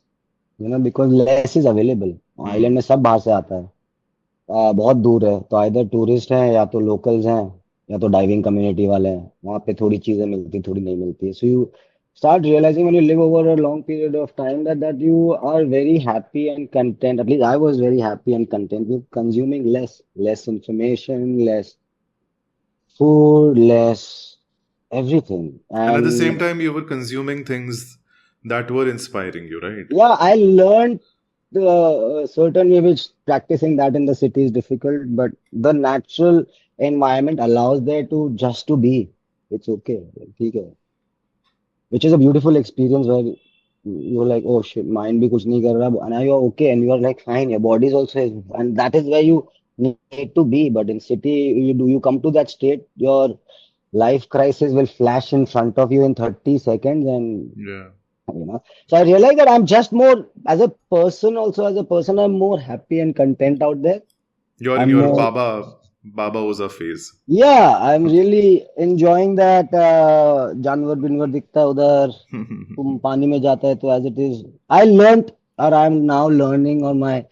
you know because less is available island Hmm. में सब बाहर से आता है बहुत दूर है तो इधर टूरिस्ट हैं या तो लोकल्स हैं या तो डाइविंग कम्युनिटी वाले हैं वहाँ पे थोड़ी चीजें मिलती थोड़ी नहीं मिलती so you start realizing when you live over a long period of time that you are very happy and content. At least I was very happy and content with consuming less information, less food, less everything. And at the same And time, you were consuming things that were inspiring you, right? yeah, I learned a certain way which practicing that in the city is difficult, but the natural environment allows there to just to be. It's okay. ठीक है. Which is a beautiful experience where you're like, oh shit, mind bhi kuch nahi kar raha, and now you're okay, and you're like, fine, your body is also, and that is where you need to be. But in city, you come to that state, your life crisis will flash in front of you in 30 seconds, and Yeah. you know. So I realize that I'm just more as a person, also as a person, I'm more happy and content out there. Your I'm your more, Baba Oza phase. yeah, I'm really enjoying that. जानवर बिनवर दिखता है उधर तुम पानी में जाता है तो as it is I learned or I'm now learning or my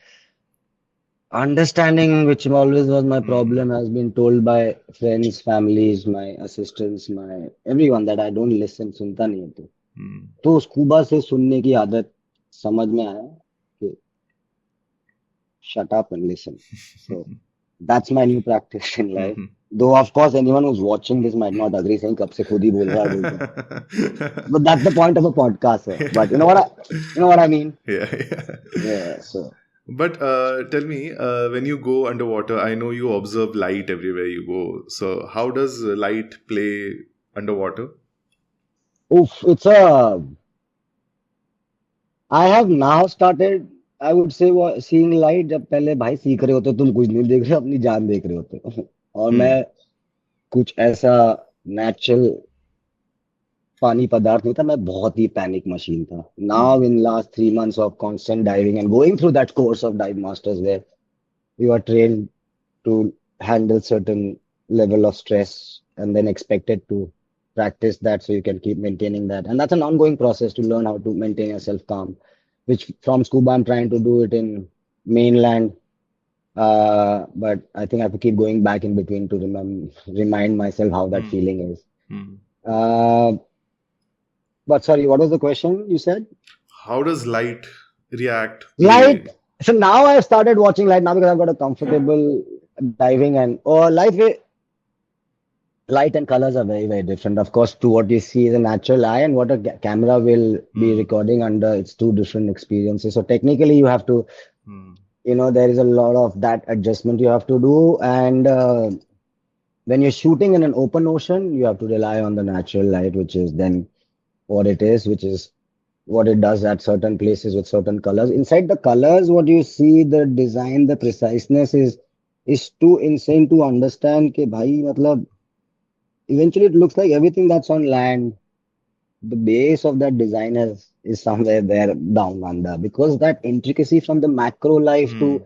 understanding which always was my problem has been told by friends families my assistants my everyone that I don't listen सुनता नहीं है तो scuba से सुनने की आदत समझ में आया कि shut up and listen. So that's my new practice in life. Though of course anyone who's watching this might not agree, saying कब से खुद ही बोल रहा है बोल रहा है. But that's the point of a podcast. Hai. But you know what I mean? Yeah, yeah. Yeah. So But tell me, when you go underwater, I know you observe light everywhere you go. So how does light play underwater? oof, it's a. I have now started. I would say seeing light. जब पहले भाई सीख रहे होते हो, तुम कुछ नहीं देख रहे हो, अपनी जान देख रहे होते हो. और मैं Hmm. कुछ ऐसा नेचुरल पानी पदार्थ नहीं था मैं बहुत ही पैनिक मशीन था Hmm. Now in last 3 months of constant diving and going through that course of dive masters where you are trained to handle certain level of stress and then expected to practice that so you can keep maintaining that and that's an ongoing process to learn how to maintain yourself calm which from scuba I'm trying to do it in mainland but I think I have to keep going back in between to remind myself how that Hmm. feeling is Hmm. uh, but sorry what was the question you said. How does light react, Light. play? So now I've started watching light now because I've got a comfortable diving and or light and colors are very different. Of course, to what you see is a natural eye and what a camera will be Hmm. recording under. It's two different experiences. So technically, you have to, Hmm. there is a lot of that adjustment you have to do. And when you're shooting in an open ocean, you have to rely on the natural light, which is then what it is, which is what it does at certain places with certain colors. Inside the colors, what you see, the design, the preciseness is too insane to understand. कि भाई मतलब eventually it looks like everything that's on land. The base of that design is somewhere there down under because that intricacy from the macro life to Hmm.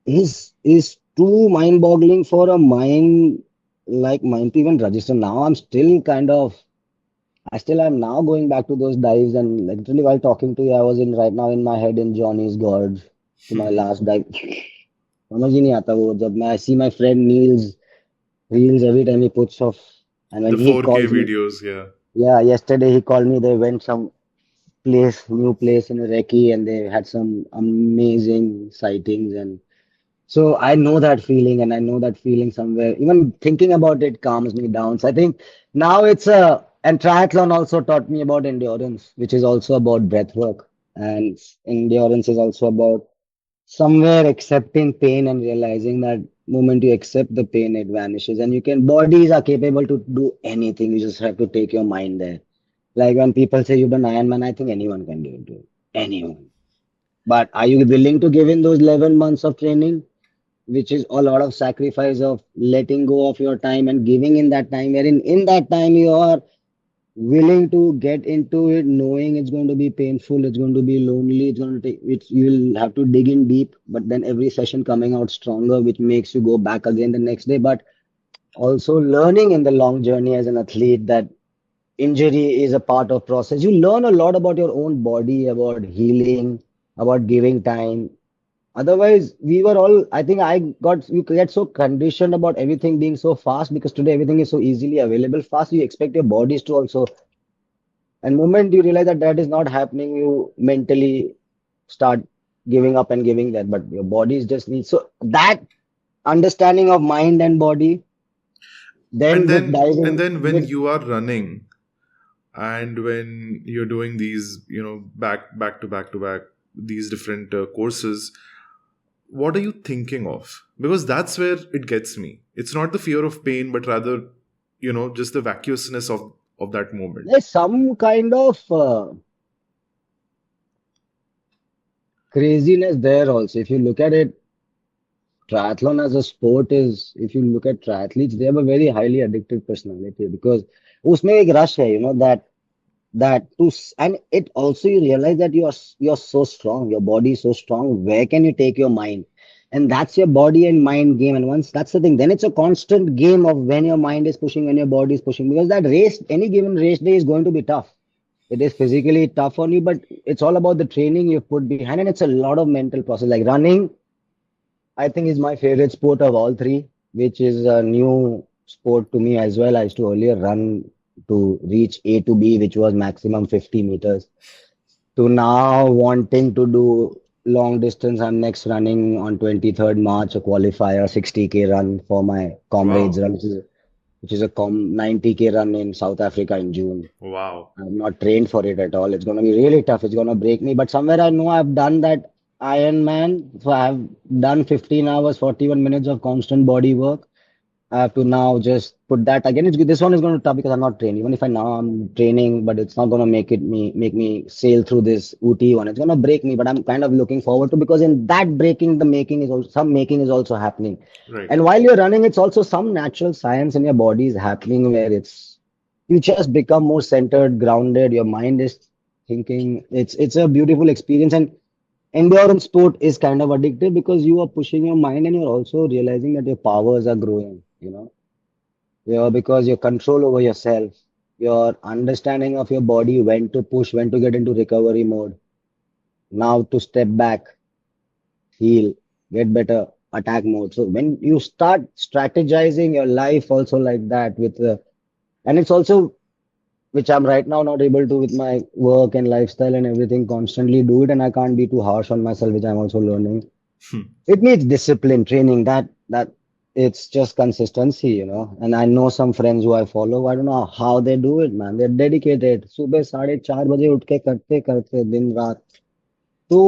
is too mind-boggling for a mind like mine to even register. Now I'm still kind of I still am now going back to those dives and like, literally while talking to you, I was in right now in my head in Johnny's Gorge to my last dive. समझ ही नहीं आता वो जब मैं I see my friend Neil's reels every time he puts off and The when he 4K calls me, videos, yeah. yeah, yesterday he called me. They went some new place in Reki and they had some amazing sightings and so I know that feeling and I know that feeling somewhere. Even thinking about it calms me down. So I think now it's a, and triathlon also taught me about endurance, which is also about breath work. And endurance is also about somewhere accepting pain and realizing that moment you accept the pain, it vanishes. And you can, bodies are capable to do anything. You just have to take your mind there. Like when people say you've done Ironman, I think anyone can do it. Dude. Anyone. But are you willing to give in those 11 months of training? Which is a lot of sacrifice of letting go of your time and giving in that time wherein in that time you are willing to get into it knowing it's going to be painful it's going to be lonely it's going to take it's you'll have to dig in deep but then every session coming out stronger which makes you go back again the next day but also learning in the long journey as an athlete that injury is a part of process you learn a lot about your own body about healing about giving time. Otherwise, we were all, I think you get so conditioned about everything being so fast because today everything is so easily available fast. You expect your bodies to also And moment you realize that that is not happening, you mentally start giving up and giving that. But your body is just needs so that understanding of mind and body. And Then with diving when with you are running and when you're doing these, back to back, these different courses, what are you thinking of? Because that's where it gets me. It's not the fear of pain, but rather, just the vacuousness of that moment. there's some kind of craziness there also. If you look at it, triathlon as a sport is, if you look at triathletes, they have a very highly addictive personality because उसमें एक rush है, and it also you realize that you're so strong, your body is so strong. Where can you take your mind? And that's your body and mind game. And once that's the thing, then it's a constant game of when your mind is pushing, when your body is pushing, because that race, any given race day is going to be tough. It is physically tough on you, but it's all about the training you put behind, and it's a lot of mental process. Like running, I think is my favorite sport of all three, which is a new sport to me as well. I used to earlier run to reach A to B, which was maximum 50 meters, to now wanting to do long distance. I'm next running on 23rd March a qualifier 60K run for my comrades Wow. run, which is a 90K run in South Africa in June. Wow. I'm not trained for it at all. It's going to be really tough. It's going to break me. But somewhere I know I've done that Ironman. So I've done 15 hours, 41 minutes of constant body work. I have to now just put that again. This one is going to be tough because I'm not trained. Even if I now I'm training, but it's not going to make me sail through this UT one. It's going to break me, but I'm kind of looking forward to because in that breaking, the making is also some making is also happening. Right. And while you're running, it's also some natural science in your body is happening where it's you just become more centered, grounded. Your mind is thinking. It's a beautiful experience and endurance sport is kind of addictive because you are pushing your mind and you're also realizing that your powers are growing, because your control over yourself, your understanding of your body, when to push, when to get into recovery mode, now to step back, heal, get better, attack mode. So when you start strategizing your life also like that and it's also which I'm right now not able to with my work and lifestyle and everything constantly do it and I can't be too harsh on myself, which I'm also learning. Hmm. It needs discipline, training, that it's just consistency. And I know some friends who I follow. I don't know how they do it, man. They're dedicated. सुबह 4:30 बजे उठ के करते करते दिन रात. तो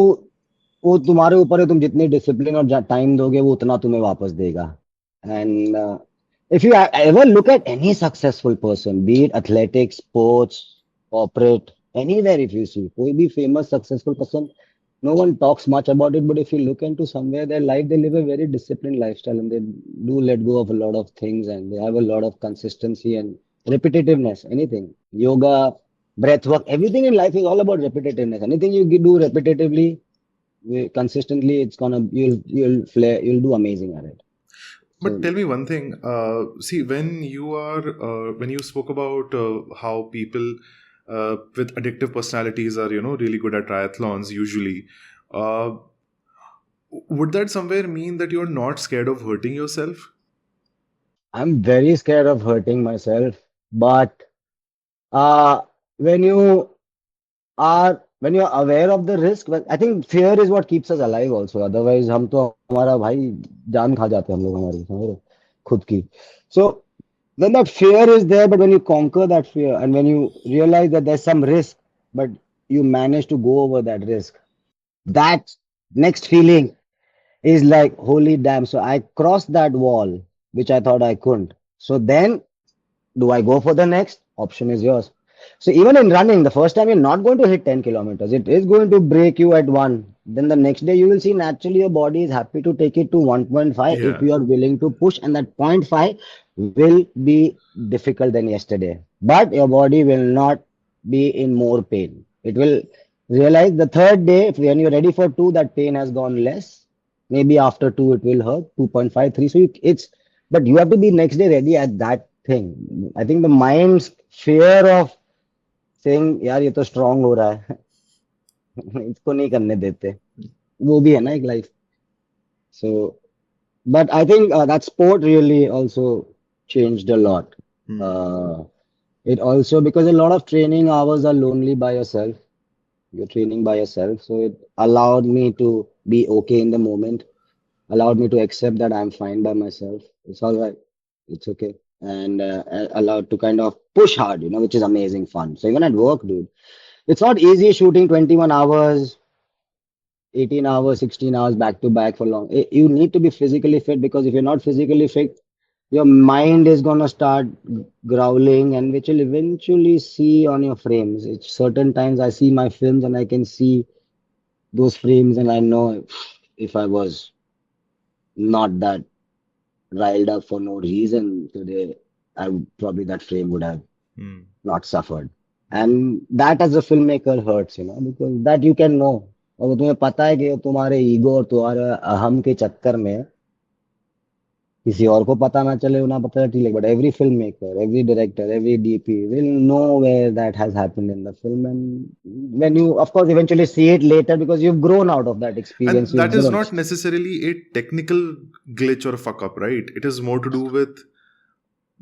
वो तुम्हारे ऊपर है तुम जितनी डिसिप्लिन और टाइम दोगे वो उतना तुम्हें वापस देगा. And if you ever look at any successful person, be it athletics, sports, corporate, anywhere, if you see कोई भी famous successful person, no one talks much about it, but if you look into somewhere their life, they live a very disciplined lifestyle and they do let go of a lot of things and they have a lot of consistency and repetitiveness. Anything, yoga, breath work, everything in life is all about repetitiveness. Anything you do repetitively, consistently, it's gonna you'll flare, you'll do amazing at it. But So tell me one thing. See, when you spoke about how people with addictive personalities are, really good at triathlons usually, uh, would that somewhere mean that you're not scared of hurting yourself? I'm very scared of hurting myself, but uh, when you when you're aware of the risk, well, I think fear is what keeps us alive also. Otherwise, हम तो हमारा भाई जान खा जाते हैं हम लोग हमारी समझ रहे हो? खुद की. So then that fear is there, but when you conquer that fear and when you realize that there's some risk, but you manage to go over that risk, that next feeling is like, holy damn. So I crossed that wall, which I thought I couldn't. So then do I go for the next? Option is yours. So even in running, the first time you're not going to hit 10 kilometers. It is going to break you at one. Then the next day you will see naturally your body is happy to take it to 1.5 if Yeah. you are willing to push, and that point 0.5 will be difficult than yesterday. But your body will not be in more pain. It will realize the third day, if when you're ready for two, that pain has gone less. Maybe after two, it will hurt 2.53. So it's but you have to be next day ready at that thing. I think the mind's fear of saying यार ये तो strong हो रहा है इसको नहीं करने देते वो भी है ना एक life. So but I think that sport really also changed a lot. Hmm. Uh, It also, because a lot of training hours are lonely by yourself. You're training by yourself. So it allowed me to be okay in the moment, allowed me to accept that I'm fine by myself. It's all right. It's okay. And allowed to kind of push hard, which is amazing fun. So even at work, dude, it's not easy shooting 21 hours, 18 hours, 16 hours back to back for long. You need to be physically fit, because if you're not physically fit, your mind is gonna start growling, and which will eventually see on your frames. It's certain times I see my films and I can see those frames, and I know if I was not that riled up for no reason today, I would probably, that frame would have Hmm. not suffered. And that as a filmmaker hurts, because that you can know. और तुम्हें पता है कि तुम्हारे ego और तुम्हारे अहम के चक्कर में किसी और को पता ना चले ना पता चले, but every filmmaker, every director, every DP will know where that has happened in the film, and when you, of course, eventually see it later, because you've grown out of that experience, And you've that is grown. not necessarily a technical glitch or a fuck up, right? It is more to do with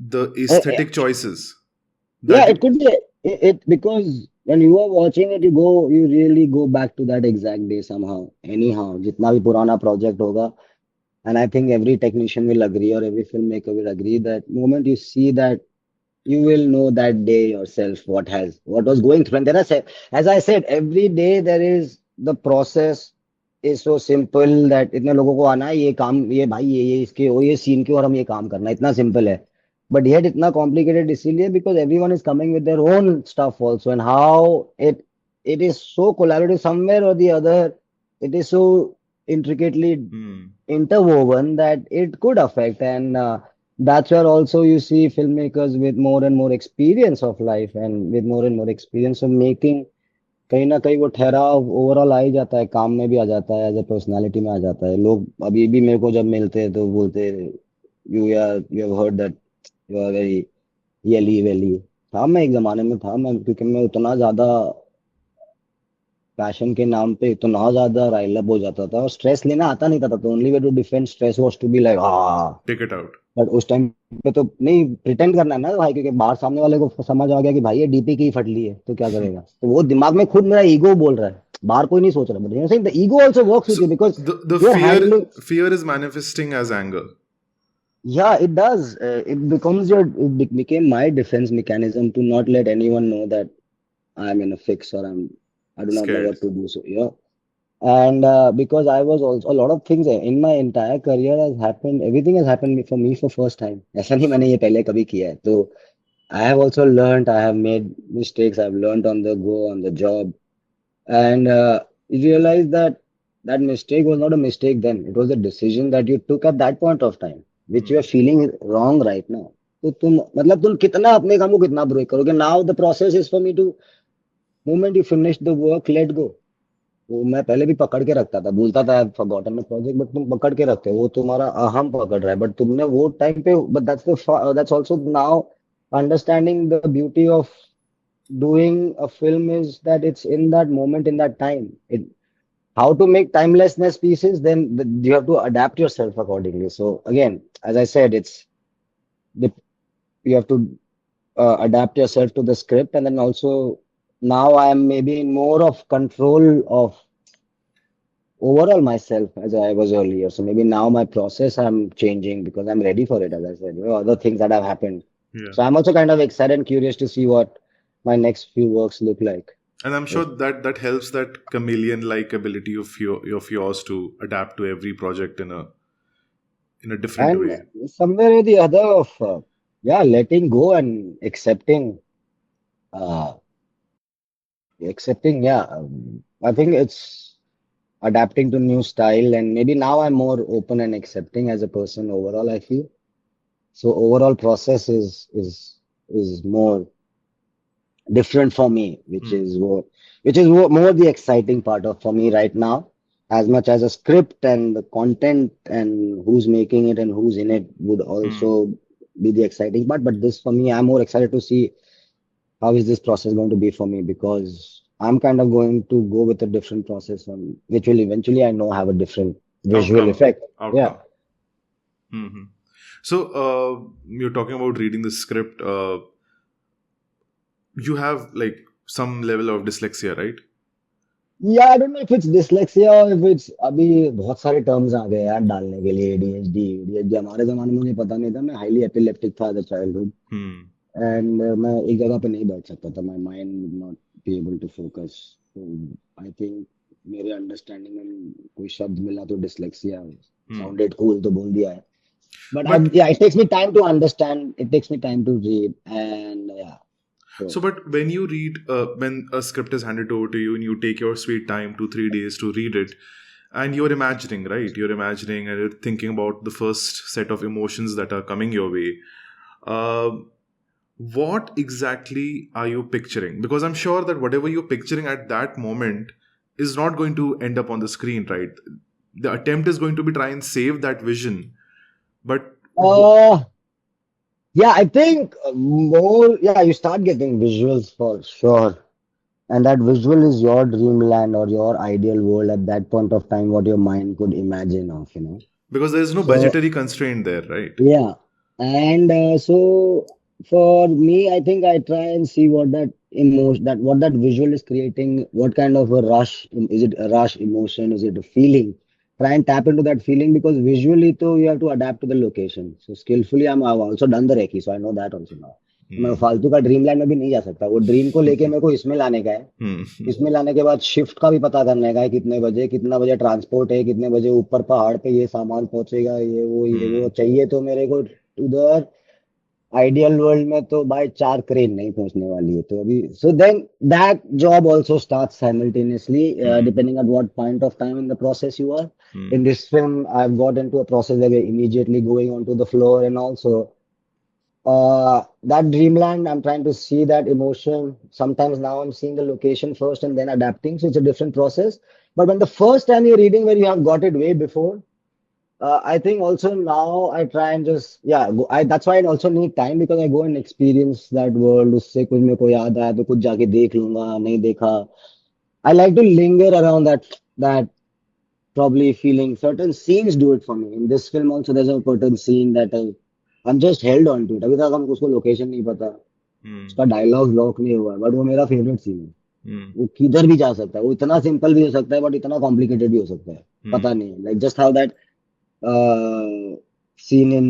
the Uh, aesthetic choices Yeah, that it could be it because when you are watching it, you really go back to that exact day somehow. Anyhow, जितना भी पुराना project होगा, and I think every technician will agree, or every filmmaker will agree, that moment you see that, you will know that day yourself what was going through. And there are, as I said, every day there is, the process is so simple that इतने लोगों को आना है, ये काम, ये भाई, ये इसके हो, ये सीन के, और हम ये काम करना है, इतना सिंपल है. But yet इतना complicated इसीलिए because everyone is coming with their own stuff also, and how it is so collaborative somewhere or the other. It is so intricately hmm, interwoven that it could affect, and that's where also you see filmmakers with more and more experience of life, and with more and more experience of making, कहीं ना कहीं वो ठहराव overall आ ही जाता है, काम में भी आ जाता है, एज ए पर्सनालिटी में आ जाता है. लोग अभी भी मेरे को जब मिलते हैं तो बोलते हैं, you have heard that you are very येली वेली. था, मैं एक जमाने में था, मैं क्योंकि मैं उतना ज्यादा पैशन के नाम पे इतना ज्यादा राइल अप हो जाता था, और स्ट्रेस लेना आता नहीं था. तो only way to defend stress was to be like, हाँ. take it out. बट उस टाइम पे तो नहीं प्रिटेंड करना है ना भाई, क्योंकि बाहर सामने वाले को समझ आ गया कि भाई ये डीपी की ही फटली है, तो क्या करेगा. तो वो दिमाग में खुद मेरा ईगो बोल रहा है, बाहर कोई नहीं सोच रहा. But you know the ego also works with So you, because the you are handling. fear is manifesting as anger. Yeah, it does. It becomes became my defense mechanism to not let anyone know that I'm in a fix, or I do not know Scared. what to do. So and because I was also, a lot of things in my entire career has happened. Everything has happened for me for first time. ऐसा नहीं मैंने ये पहले कभी किया है. तो I have also learned. I have made mistakes. I've learned on the go, on the job, and realized that that mistake was not a mistake then. It was a decision that you took at that point of time, which you are Hmm. feeling is wrong right now. तो तुम मतलब तुम कितना अपने काम को कितना break करोगे. Now the process is for me to, moment you finish the work, let go. वो मैं पहले भी पकड़ के रखता था, भूलता था, फॉरगॉटन द प्रोजेक्ट, बट तुम पकड़ के रखते हो, वो तुम्हारा अहम पकड़ रहा है, बट तुमने वो टाइम पे, but that's also now understanding the beauty of doing a film is that it's in that moment, in that time. How to make timelessness pieces, then you have to adapt yourself accordingly. So again, as I said, the, you have to adapt yourself to the script, and then also now I am maybe in more of control of overall myself as I was earlier. So maybe now my process I'm changing because I'm ready for it, as I said, other things that have happened. Yeah. So I'm also kind of excited and curious to see what my next few works look like. And I'm sure that that helps, that chameleon-like ability of yours to adapt to every project in a different And way. somewhere or the other of, yeah, letting go and uh, yeah, I think it's adapting to new style, and maybe now I'm more open and accepting as a person overall, I feel. So overall process is more different for me, Hmm. which is more the exciting part of for me right now, as much as a script and the content and who's making it and who's in it would Hmm. also be the exciting part. But this for me, I'm more excited to see how is this process going to be for me, because I'm kind of going to go with a different process, and which will eventually I know have a different visual Outcome. effect. Yeah. Outcome. Hmm. So you're talking about reading the script. you have like some level of dyslexia, right? या I don't know if it's dyslexia और if it's अभी बहुत सारे terms आ गए यार डालने के लिए एडीएचडी एडीएचडी हमारे जमाने में मुझे पता नहीं था मैं हाईली एपिलेप्टिक था as a childhood Hmm. And मैं एक जगह पे नहीं बैठ सकता था my mind would not be able to focus I think मेरे अंडरस्टैंडिंग में कोई शब्द मिला तो डिसलेक्सिया Hmm. साउंडेड कूल तो बोल दिया है but But yeah, it takes me time to understand it takes me time to read and yeah so so, but when you read, when a script is handed over to you and you take your sweet time, 2 3 days to read it, and you're imagining, right? You're imagining and you're thinking about the first set of emotions that are coming your way. Uh, what exactly are you picturing? Because I'm sure that whatever you're picturing at that moment is not going to end up on the screen, right? The attempt is going to be try and save that vision, but uh yeah I think more yeah you start getting visuals for sure and that visual is your dreamland or your ideal world at that point of time what your mind could imagine of because there's no so budgetary constraint there, right? yeah, and so for me, I think I try and see what that emotion, that what that visual is creating, what kind of a rush, is it a rush emotion, is it a feeling? Try and tap into that feeling because visually, though, you have to adapt to the location. So skillfully, I've also done the Reiki, so I know that also now. मैं Hmm. फालतू का dream land में भी नहीं जा सकता वो dream को लेके मेरे को इसमें लाने का है Hmm. इसमें लाने के बाद शिफ्ट का भी पता करने का है कितना बजे ट्रांसपोर्ट है कितने बजे ऊपर पहाड़ पे ये सामान पहुंचेगा ये वो Hmm. चाहिए तो मेरे को उधर आइडियल वर्ल्ड में तो भाई 4 क्रेन नहीं पहुंचने वाली है तो अभी so then that job also start simultaneously Hmm. Depending on what point of time in the process you are Hmm. in this film I've got into a process where we're immediately going onto the floor and also that dreamland I'm trying to see that emotion sometimes now I'm seeing the location first and then adapting so it's a different process but when the first time you're reading where you have got it way before I think also now I try and just that's why I also need time because I go and experience that world उससे कुछ मेरे को याद आया तो कुछ जाके देख लूंगा नहीं देखा I like to linger around that probably feeling certain scenes do it for me in this film also there's a certain scene that I'm just held on to it अभी तक हमको उसको लोकेशन नहीं पता Hmm. उसका dialogue lock नहीं हुआ but वो मेरा फेवरेट सीन है Hmm. वो किधर भी जा सकता है वो इतना सिंपल भी हो सकता है बट इतना कॉम्प्लिकेटेड भी हो सकता है Hmm. पता नहीं like just how that scene in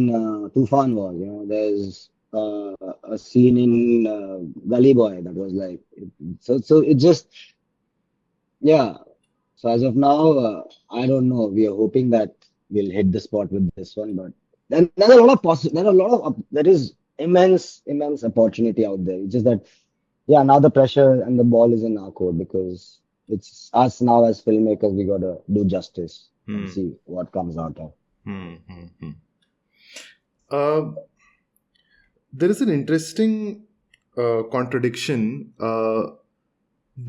Toofan was, there's a scene in Gully Boy that was like, so it just, yeah. So as of now, I don't know. We are hoping that we'll hit the spot with this one, but then there's a lot of there are a lot of there is immense opportunity out there. It's just that, yeah, now the pressure and the ball is in our court because it's us now as filmmakers. We gotta do justice and Hmm. see what comes out of. Hmm. Hmm. Hmm. Uh, there is an interesting contradiction.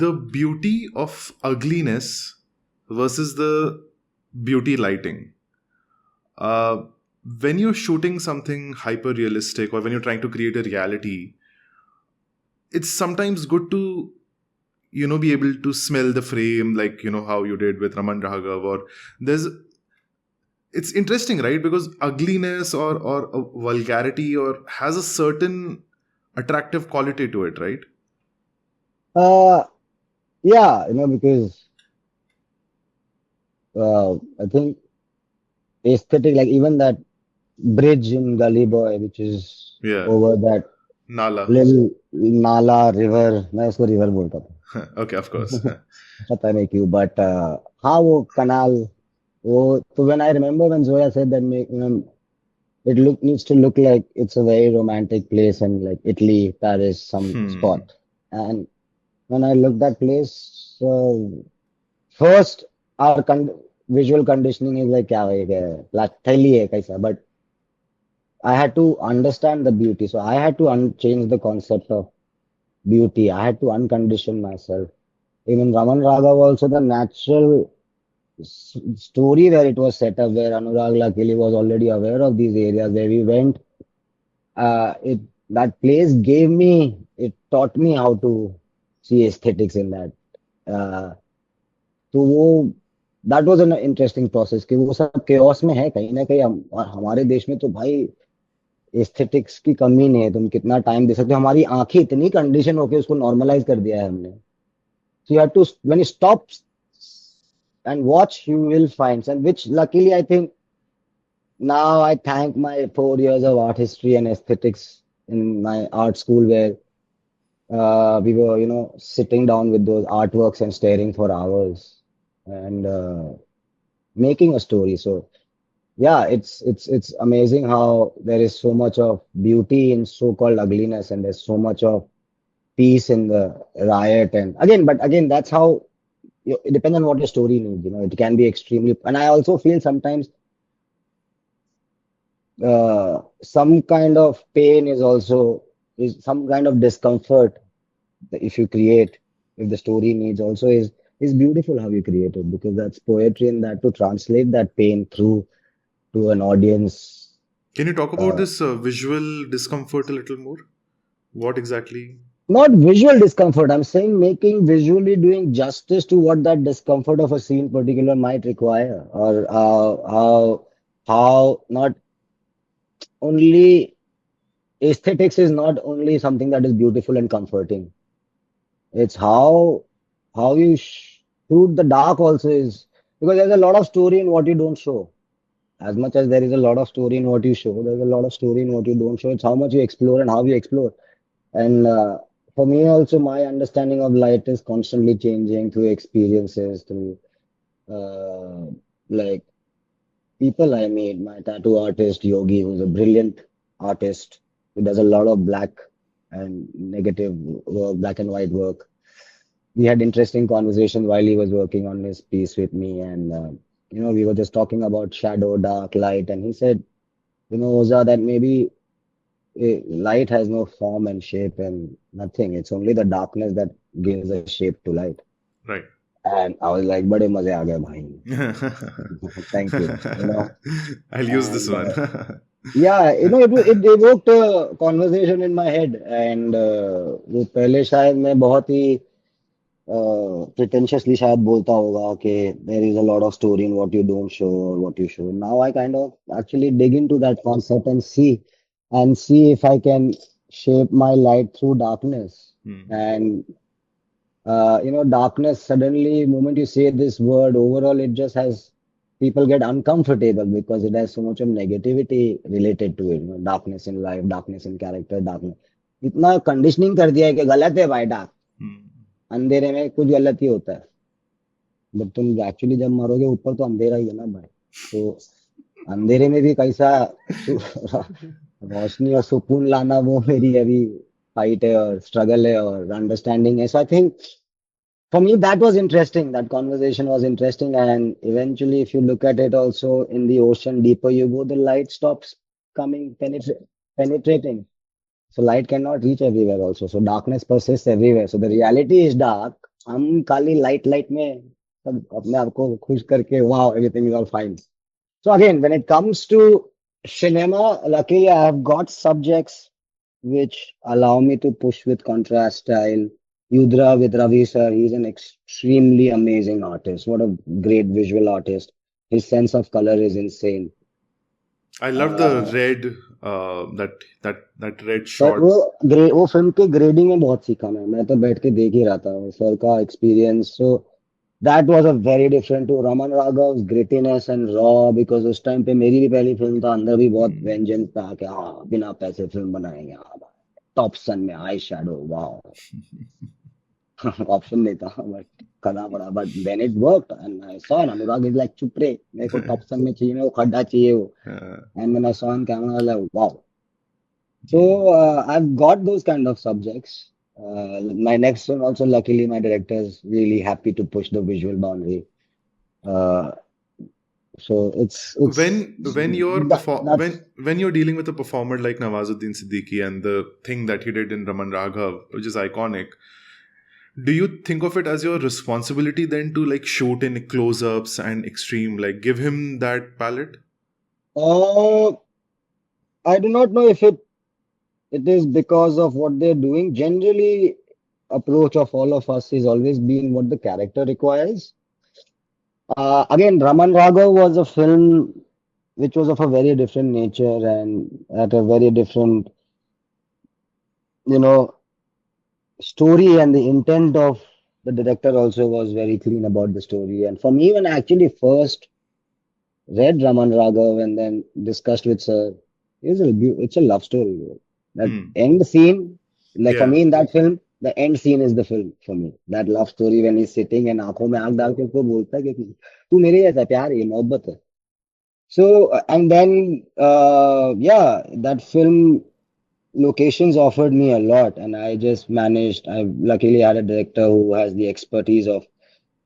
The beauty of ugliness versus the beauty lighting. Uh, when you're shooting something hyper realistic or when you're trying to create a reality, it's sometimes good to be able to smell the frame, like how you did with Raman Raghav. Or there's it's interesting, right? Because ugliness or a vulgarity or has a certain attractive quality to it, right? Uh, yeah, because I think aesthetic, like even that bridge in Gully Boy, which is Yeah. over that Nala. little Nala river, मैं उसको river बोलता था Okay, of course. पता नहीं क्यों but हाँ वो canal वो तो when I remember when Zoya said that it needs to look like it's a very romantic place and like Italy, Paris, some Hmm. spot and when I looked that place first our visual conditioning is like क्या है थैली है कैसा but I had to understand the beauty. So I had to change the concept of beauty. I had to uncondition myself. Even Raman Raghav also the natural story where it was set up, where Anurag Lakili was already aware of these areas where we went. It that place it taught me how to see aesthetics in that. Uh, तो वो that was an interesting process कि वो सब chaos में है कहीं ना कहीं हमारे देश में तो भाई एस्थेटिक्स की कमी नहीं है, तुम कितना टाइम दे सकते हो, हमारी आंखें इतनी कंडीशन होके उसको नॉर्मलाइज कर दिया है हमने. So you have to, when you stop and watch, you will find, and which luckily I think now I thank my 4 years of art history and aesthetics in my art school where we were, sitting down with those artworks and staring for hours and making a story. So yeah, it's amazing how there is so much of beauty in so-called ugliness, and there's so much of peace in the riot. And again, but again, that's how it depends on what your story needs. It can be extremely, and I also feel sometimes some kind of pain is also is some kind of discomfort that if you create, if the story needs also is beautiful how you create it, because that's poetry, and that to translate that pain through to an audience. Can you talk about Uh, this visual discomfort a little more? What exactly? Not visual discomfort. I'm saying making visually doing justice to what that discomfort of a scene particular might require, or how not only aesthetics is not only something that is beautiful and comforting. It's how you shoot the dark also is, because there's a lot of story in what you don't show. As much as there is a lot of story in what you show, there's a lot of story in what you don't show. It's how much you explore and how you explore. And for me also, my understanding of light is constantly changing through experiences, through uh, like people I meet. My tattoo artist Yogi, who's a brilliant artist, who does a lot of black and negative work, black and white work. We had interesting conversations while he was working on his piece with me, and we were just talking about shadow, dark, light, and he said, Oza, that maybe light has no form and shape and nothing. It's only the darkness that gives a shape to light. Right. And I was like, बड़े मजे आ गए भाई. Thank you. I'll use this And one. yeah, it evoked a conversation in my head, and वो पहले शायद मैं बहुत ही pretentiously शायद बोलता होगा कि there is a lot of story in what you don't show or what you show. Now I kind of actually dig into that concept and see if I can shape my light through darkness. Hmm. And darkness suddenly, moment you say this word, overall it just has people get uncomfortable because it has so much of negativity related to it. Darkness in life, darkness in character, darkness. इतना conditioning कर दिया है कि गलत है भाई dark. Hmm. अंधेरे में कुछ गलत ही होता है. बट तुम एक्चुअली जब मरोगे ऊपर तो अंधेरा ही है ना भाई. तो अंधेरे में भी कैसा रोशनी और सुकून लाना, वो मेरी अभी फाइट है और स्ट्रगल है और अंडरस्टैंडिंग है. So I think for me that was interesting, that conversation was interesting, and eventually if you look at it also, in the ocean deeper you go, the light stops coming penetrating. So light cannot reach everywhere also, so darkness persists everywhere, so the reality is dark. हम खाली light में सब अपने आप को खुश करके wow everything is all fine. So again, when it comes to cinema, luckily I have got subjects which allow me to push with contrast style. Yudhra with Ravi sir, he's an extremely amazing artist. What a great visual artist. His sense of color is insane. I love the Uh, red, that red पर shot. वो film के grading में बहुत सीखा मैं तो बैठ के देख ही रहा था सर का experience. So that was a very different to Raman Raghav grittiness and raw, because उस टाइम पे मेरी भी पहली फिल्म था, अंदर भी बहुत Hmm. वेंजेंस था कि हाँ बिना पैसे फिल्म बनाएंगे, हाँ टॉप सन में आई शेडो वाओ. ऑप्शन नहीं था बट करना पड़ा, but then it worked and I saw Anurag is like चुप रे, मेरे को टॉप सन में चाहिए, मेरे को खड्डा चाहिए वो. And when I saw on camera like wow. So I've got those kind of subjects. My next one also, luckily, my director is really happy to push the visual boundary. Uh, so When you're that's when you're dealing with a performer like Nawazuddin Siddiqui and the thing that he did in Raman Raghav, which is iconic, do you think of it as your responsibility then to like shoot in close-ups and extreme, like give him that palette? uh, I do not know if it is because of what they're doing. Generally, approach of all of us is always been what the character requires. Again, Raman Raghav was a film. which was of a very different nature and at a very different, you know, story, and the intent of the director also was very clean about the story. And for me, when I actually first read Raman Raghav and then discussed with Sir, it's a love story, bro. That Hmm. end scene, like for Yeah. me in that film, the end scene is the film for me. That love story when he's sitting and आंखों में आंख डाल के उसको बोलता है कि तू मेरे जैसा है, प्यार है, ये मोहब्बत है. So and then yeah, that film locations offered me a lot, and I just managed. I luckily had a director who has the expertise of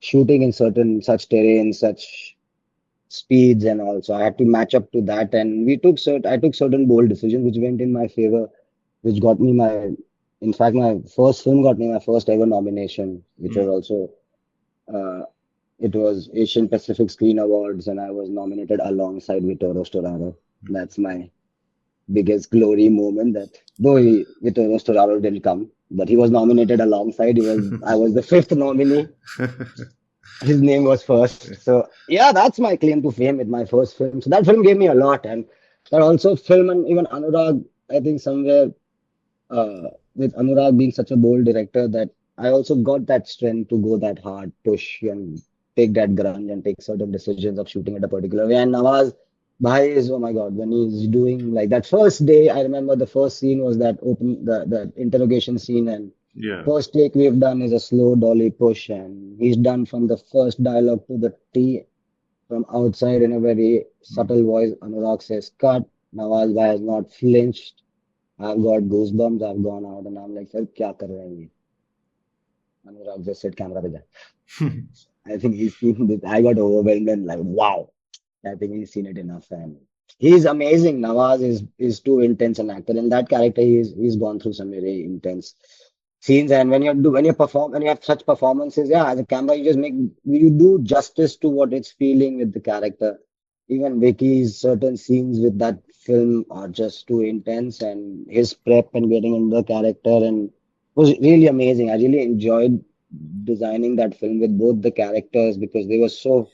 shooting in certain such terrain, such speeds and all. So I had to match up to that, and I took certain bold decisions which went in my favor, which got me my. In fact, my first film got me my first ever nomination, which was Hmm. also uh, it was Asian Pacific Screen Awards, and I was nominated alongside Vittorio Storaro. That's my biggest glory moment. That though Vittorio Storaro didn't come, but he was nominated alongside. I was the fifth nominee. His name was first. So yeah, that's my claim to fame with my first film. So that film gave me a lot, and that also film and even Anurag, I think somewhere with Anurag being such a bold director that I also got that strength to go that hard, push and take that grunge and take certain decisions of shooting it a particular way. And Nawaz Bhai is, oh my God, when he's doing like that first day, I remember the first scene was the interrogation scene, and Yeah. first take we've done is a slow dolly push, and he's done from the first dialogue to the T from outside in a very Hmm. subtle voice. Anurag says, cut. Nawaz Bhai has not flinched. I've got goosebumps. I've gone out and I'm like, sir, क्या कर रहे हैं ये? Anurag just said, camera पे जा. I think he's seen this. I got overwhelmed and like, wow. I think he's seen it enough, and he's amazing. Nawaz is too intense an actor. In that character, he's gone through some very intense scenes. And when you have such performances, yeah, as a camera, you do justice to what it's feeling with the character. Even Vicky's certain scenes with that film are just too intense, and his prep and getting into the character and was really amazing. I really enjoyed designing that film with both the characters because they were so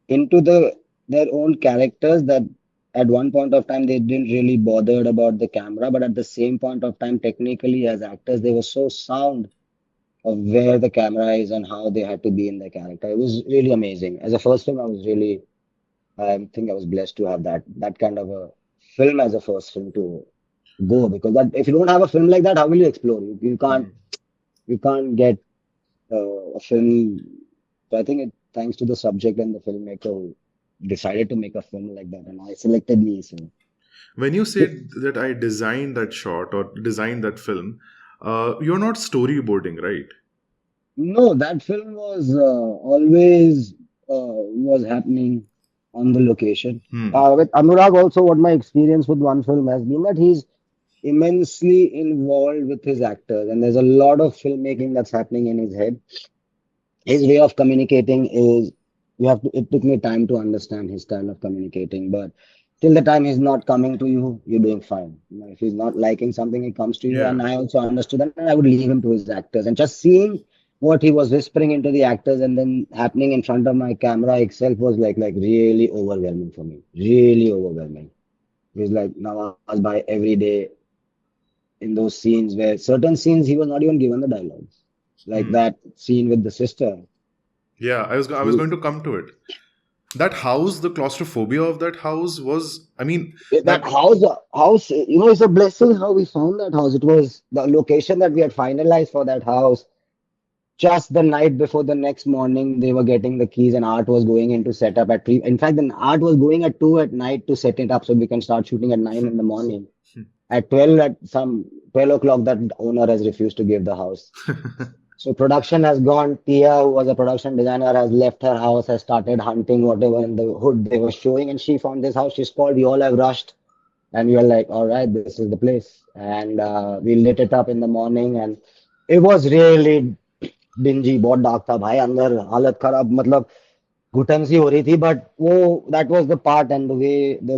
into their own characters that at one point of time they didn't really bothered about the camera, but at the same point of time, technically as actors, they were so sound of where the camera is and how they had to be in the character. It was really amazing. As a first film, I think I was blessed to have that kind of a film as a first film to go because that if you don't have a film like that, how will you explore? Hmm. You can't get a film. So I think thanks to the subject and the filmmaker who decided to make a film like that, and I selected me. So When you said that I designed that shot or designed that film, you're not storyboarding, right? no, that film was always was happening on the location. Hmm. With Anurag, also, what my experience with one film has been that he's immensely involved with his actors, and there's a lot of filmmaking that's happening in his head. His way of communicating is it took me time to understand his style of communicating, but till the time he's not coming to you, you're doing fine. You know, if he's not liking something, he comes to you, Yeah. and I also understood that, and I would leave him to his actors. And just seeing what he was whispering into the actors and then happening in front of my camera itself was like really overwhelming for me, really overwhelming. It was like Nawaz by every day in those scenes where certain scenes he was not even given the dialogues, like Hmm. that scene with the sister. Yeah. I was going to come to it. That house, the claustrophobia of that house was. I mean, That that. house, it's a blessing how we found that house. It was the location that we had finalized for that house. Just the night before the next morning, they were getting the keys, and Art was going in to set up at 3. In fact, the Art was going at 2 at night to set it up so we can start shooting at 9 in the morning. At 12 o'clock, that owner has refused to give the house. So production has gone. Tia, who was a production designer, has left her house, has started hunting whatever in the hood they were showing, and she found this house. She's called. We all have rushed. And we were like, all right, this is the place. And we lit it up in the morning, and it was really dingy, बहुत dark था भाई अंदर हालत खराब मतलब घुटन सी हो रही थी बट वो that was the part and the way the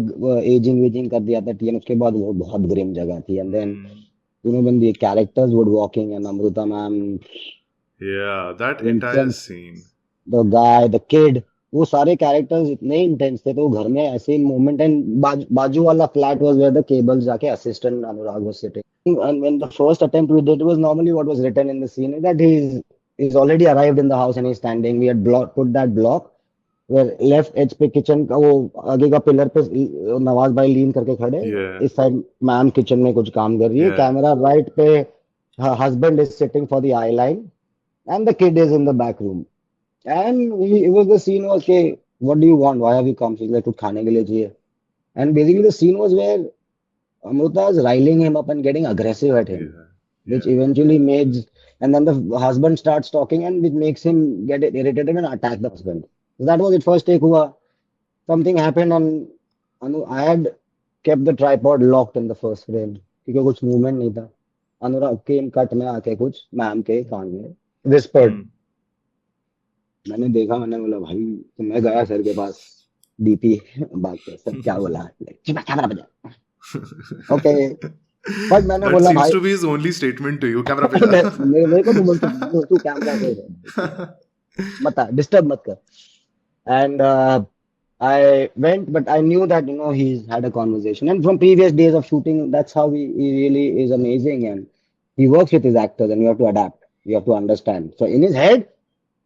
aging waging कर दिया था टीएन उसके बाद वो बहुत ग्रिम जगह थी and then Hmm. when the characters would walking and Amruta ma'am Yeah, that entire intense scene. the guy the kid वो सारे कैरेक्टर्स इतने इंटेंस थे, तो वो घर में ऐसे मोमेंट, एंड बाजू वाला flat was where the cables जाके assistant Anurag was sitting. And when the first attempt we did was normally what was written in the scene is that he's already arrived in the house and he's standing. We had put that block where left edge पे kitchen का वो आगे का pillar पे नवाज भाई लीन करके खड़े, Yeah. इस साइड मैम किचन में कुछ काम कर रही है, Yeah. कैमरा राइट पे husband is sitting for the I line and the kid is in the back room. And it was the scene was okay, what do you want, why have you come? She's like कुछ खाने के लिए चाहिए. And basically the scene was where Amruta is riling him up and getting aggressive at him, Yeah. which Yeah. eventually makes, and then the husband starts talking and which makes him get irritated and attack the husband. So that was it. First take हुआ, something happened, and I had kept the tripod locked in the first frame क्योंकि कुछ movement नहीं था. अनुराग came cut में आके कुछ ma'am के कान में whispered. Hmm. मैंने देखा, मैंने बोला भाई, तो मैं गया सर के पास, डीपी बात कर, सर क्या बोला, कैमरा बजा, ओके. बट मैंने That बोला seems भाई, to be his only statement to you. Camera पे जा. मेरे को तो बोलता तू कैमरा पे मत डिस्टर्ब मत कर. And I went, but I knew that he's had a conversation, and from previous days of shooting, that's how he really is amazing, and he works with his actors, and you have to adapt, you have to understand. So in his head,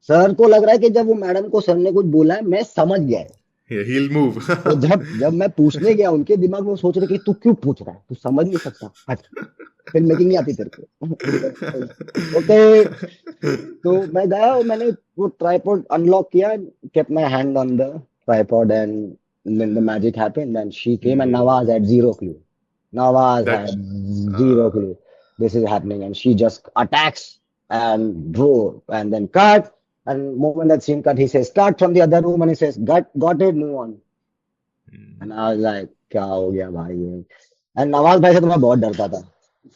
sir को लग रहा है कि जब वो madam को sir ने कुछ बोला है, मैं समझ गया है. Yeah, he'll move. तो जब जब मैं पूछने गया, उनके दिमाग में वो सोच रहे कि तू क्यों पूछ रहा है, तू समझ नहीं सकता, हट, फिल्म मेकिंग नहीं आती तेरे को. ओके. तो मैं गया और मैंने वो ट्राइपॉड अनलॉक किया, kept my hand on the tripod, and then the magic happened and she came, and Hmm. Nawaz had zero clue. Nawaz That. had zero clue this is happening, and she just attacks and drove and then cut. And moment that scene cut, he says cut from the other room and he says got it, move on. And I was like क्या हो गया भाई ये. And Nawaz भाई से तो मैं बहुत डरता था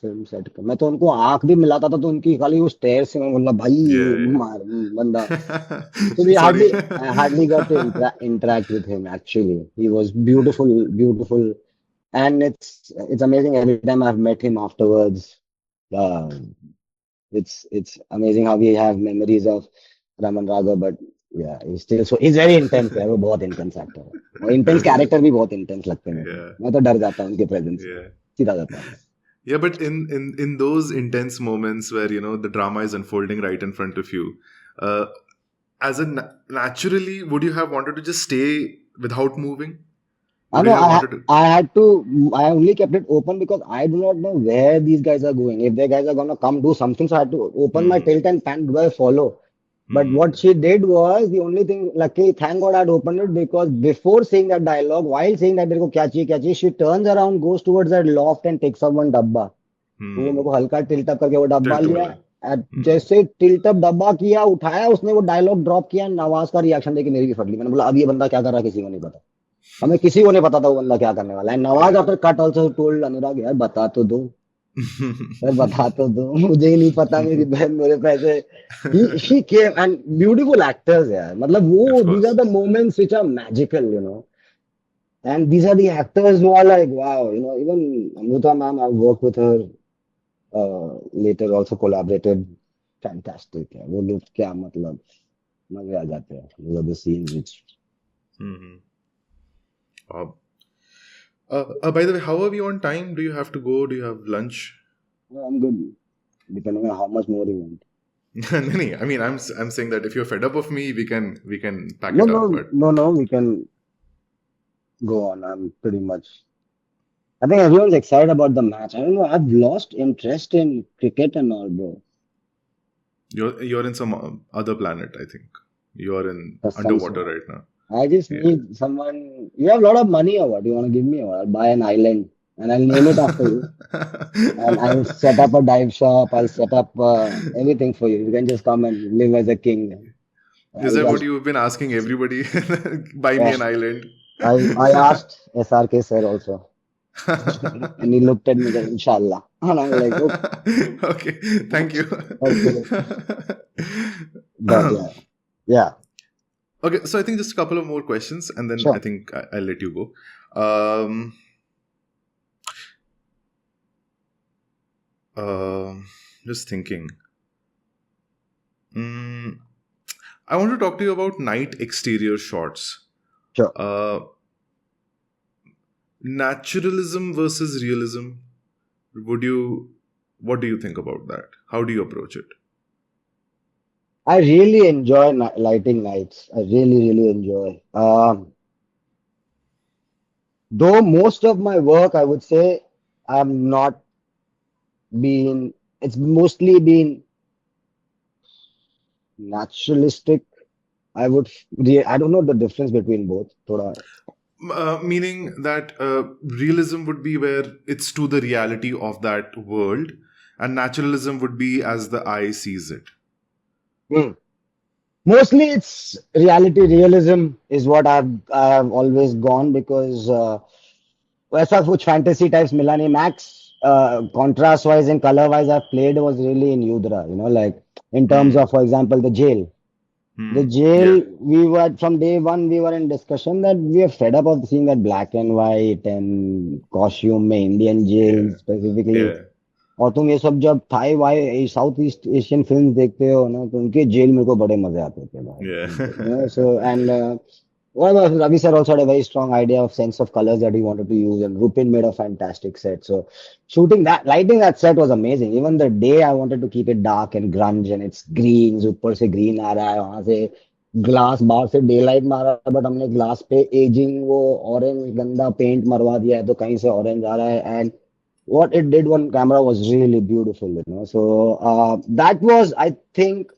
फिल्म सेट का. मैं तो उनको आंख भी मिलाता था तो उनकी खाली उस स्टेयर से मैं बोला भाई Yeah. मार बंदा. Yeah. So we Sorry. I hardly got to interact with him actually. He was beautiful, beautiful, and it's amazing every time I've met him afterwards. Uh, it's amazing how we have memories of Raman Raghav, but yeah, he's very intense है. वो बहुत intense actor है. और intense character भी बहुत intense लगते हैं मेरे को. Yeah. मैं तो डर जाता हूँ उनके presence में. Yeah. सीधा जाता हूँ. Yeah, but in those intense moments where the drama is unfolding right in front of you, uh, as a naturally, would you have wanted to just stay without moving? I Would know you have wanted to? I had to. I only kept it open because I do not know where these guys are going. If the guys are gonna come do something, so I had to open my Hmm. tilt and pan. Do I follow? But what Hmm. she did was the only thing. Luckily, thank God I'd opened it, because before saying that dialogue, while saying that मेरे को क्या चाहिए, she turns around, goes towards that loft and takes up one डब्बा. तो वो मेरे Hmm. को हल्का टिल्ट अप करके वो डब्बा Tilt लिया. away. Hmm. जैसे टिल्ट अप डब्बा किया, उठाया, उसने वो डायलॉग ड्रॉप किया, नवाज का रिएक्शन देके मेरी भी फट ली. मैंने बोला अब ये बंदा क्या कर रहा है, किसी को नहीं पता. हमें किसी को नहीं पता था वो बंदा क्या करने वाला है. Nawaz Yeah. After cut also told Anurag, यार बता तो दो, यार बता तो दो, मुझे ही नहीं पता, मेरी बहन मेरे पैसे. he came, and beautiful actors यार, मतलब Of वो these are course. the moments which are magical. And these are the actors who are like wow. Even Amruta ma'am, I've worked with her, later also collaborated. Fantastic है वो लोग, क्या मतलब, मजे आ जाते हैं. Those are the scenes which Hmm. By the way, how are you on time? Do you have to go? Do you have lunch? I'm good, depending on how much more you want. No, no, I mean, I'm saying that if you're fed up of me, we can pack No, it no, up. But no, no. We can go on. I'm pretty much. I think everyone's excited about the match. I don't know. I've lost interest in cricket and all, bro. you're in some other planet. I think you're in Kasam se. underwater right now. I just Yeah. need someone. You have a lot of money, or what? You want to give me, or I'll buy an island and I'll name it after you. And I'll set up a dive shop. I'll set up everything for you. You can just come and live as a king. Is I'll that what just. you've been asking everybody? Buy me Yeah. an island. I asked SRK sir also, and he looked at me and said, "Inshallah." And I'm like, okay, Okay, thank you. okay. But yeah, yeah, Okay, so I think just a couple of more questions, and then I sure. think I'll let you go. Um, just thinking. Mm, I want to talk to you about night exterior shots. Sure. Uh, Naturalism versus realism. Would you? What do you think about that? How do you approach it? I really enjoy lighting nights. I really, really enjoy. Though most of my work, I would say, I'm not been. It's mostly been naturalistic. I don't know the difference between both. Thoda, Meaning that realism would be where it's to the reality of that world, and naturalism would be as the eye sees it. Hmm. Mostly it's reality. Realism is what I have always gone because वैसा कुछ fantasy types मिला नहीं. Max contrast wise and color wise I've played was really in Yudhra. Like in terms of, Hmm. for example, the jail. The Yeah. jail, we were from day one, we were in discussion that we are fed up of seeing that black and white and costume में Indian jail Yeah. specifically. Yeah. और तुम ये सब जब Thai वाई south east Asian film देखते हो ना तो उनके जेल मेरे को बड़े मजे आते थे Yeah. भाई. So and well, Ravi sir also had a very strong idea of sense of colors that he wanted to use, and Rupin made a fantastic set. So shooting that, lighting that set was amazing. Even the day I wanted to keep it dark and grunge, and it's greens, ऊपर से green आ रहा है, वहां से glass बाहर से day light मारा है, बट हमने ग्लास पे एजिंग वो ऑरेंज गंदा पेंट मरवा दिया है तो कहीं से ऑरेंज आ रहा है. And what it did on camera was really beautiful. So that was, I think,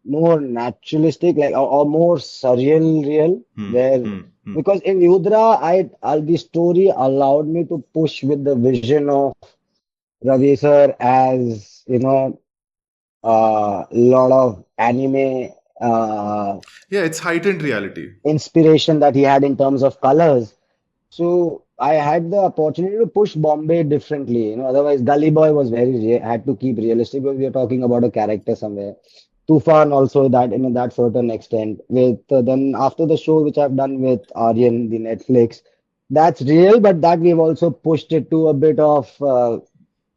more naturalistic, like or more surreal, real. Hmm. Where Hmm. Hmm. because in Yudra, the story allowed me to push with the vision of Ravi sir as a lot of anime Yeah, it's heightened reality. inspiration that he had in terms of colors. So I had the opportunity to push Bombay differently. Otherwise Gully Boy was had to keep realistic because we are talking about a character somewhere. Toofan also that that certain extent. With then after the show which I've done with Aryan, the Netflix, that's real, but that we've also pushed it to a bit of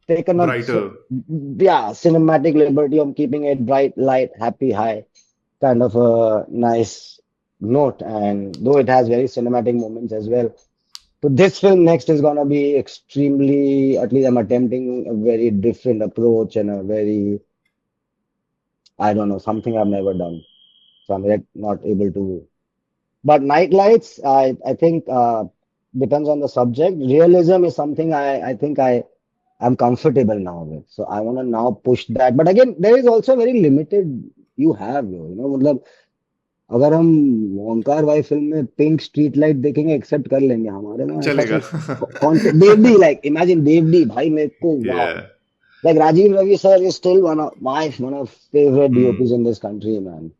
taken a Brighter. yeah cinematic liberty of keeping it bright, light, happy, high kind of a nice note. And though it has very cinematic moments as well. So this film next is gonna be extremely, at least I'm attempting a very different approach and a very, I don't know, something I've never done. So I'm yet not able to. But night lights, I think depends on the subject. Realism is something I think I'm comfortable now with. So I want to now push that. But again, there is also very limited you have, मतलब अगर हम ओंकार भाई film में pink street light देखेंगे accept कर लेंगे. हमारे में ऐसा Chalega. कोई कौन से देवडी, लाइक इमेजिन देवडी भाई मेरे को wow. Yeah. Like Rajiv Ravi sir is still one of favorite DOPs Hmm. in this country, man.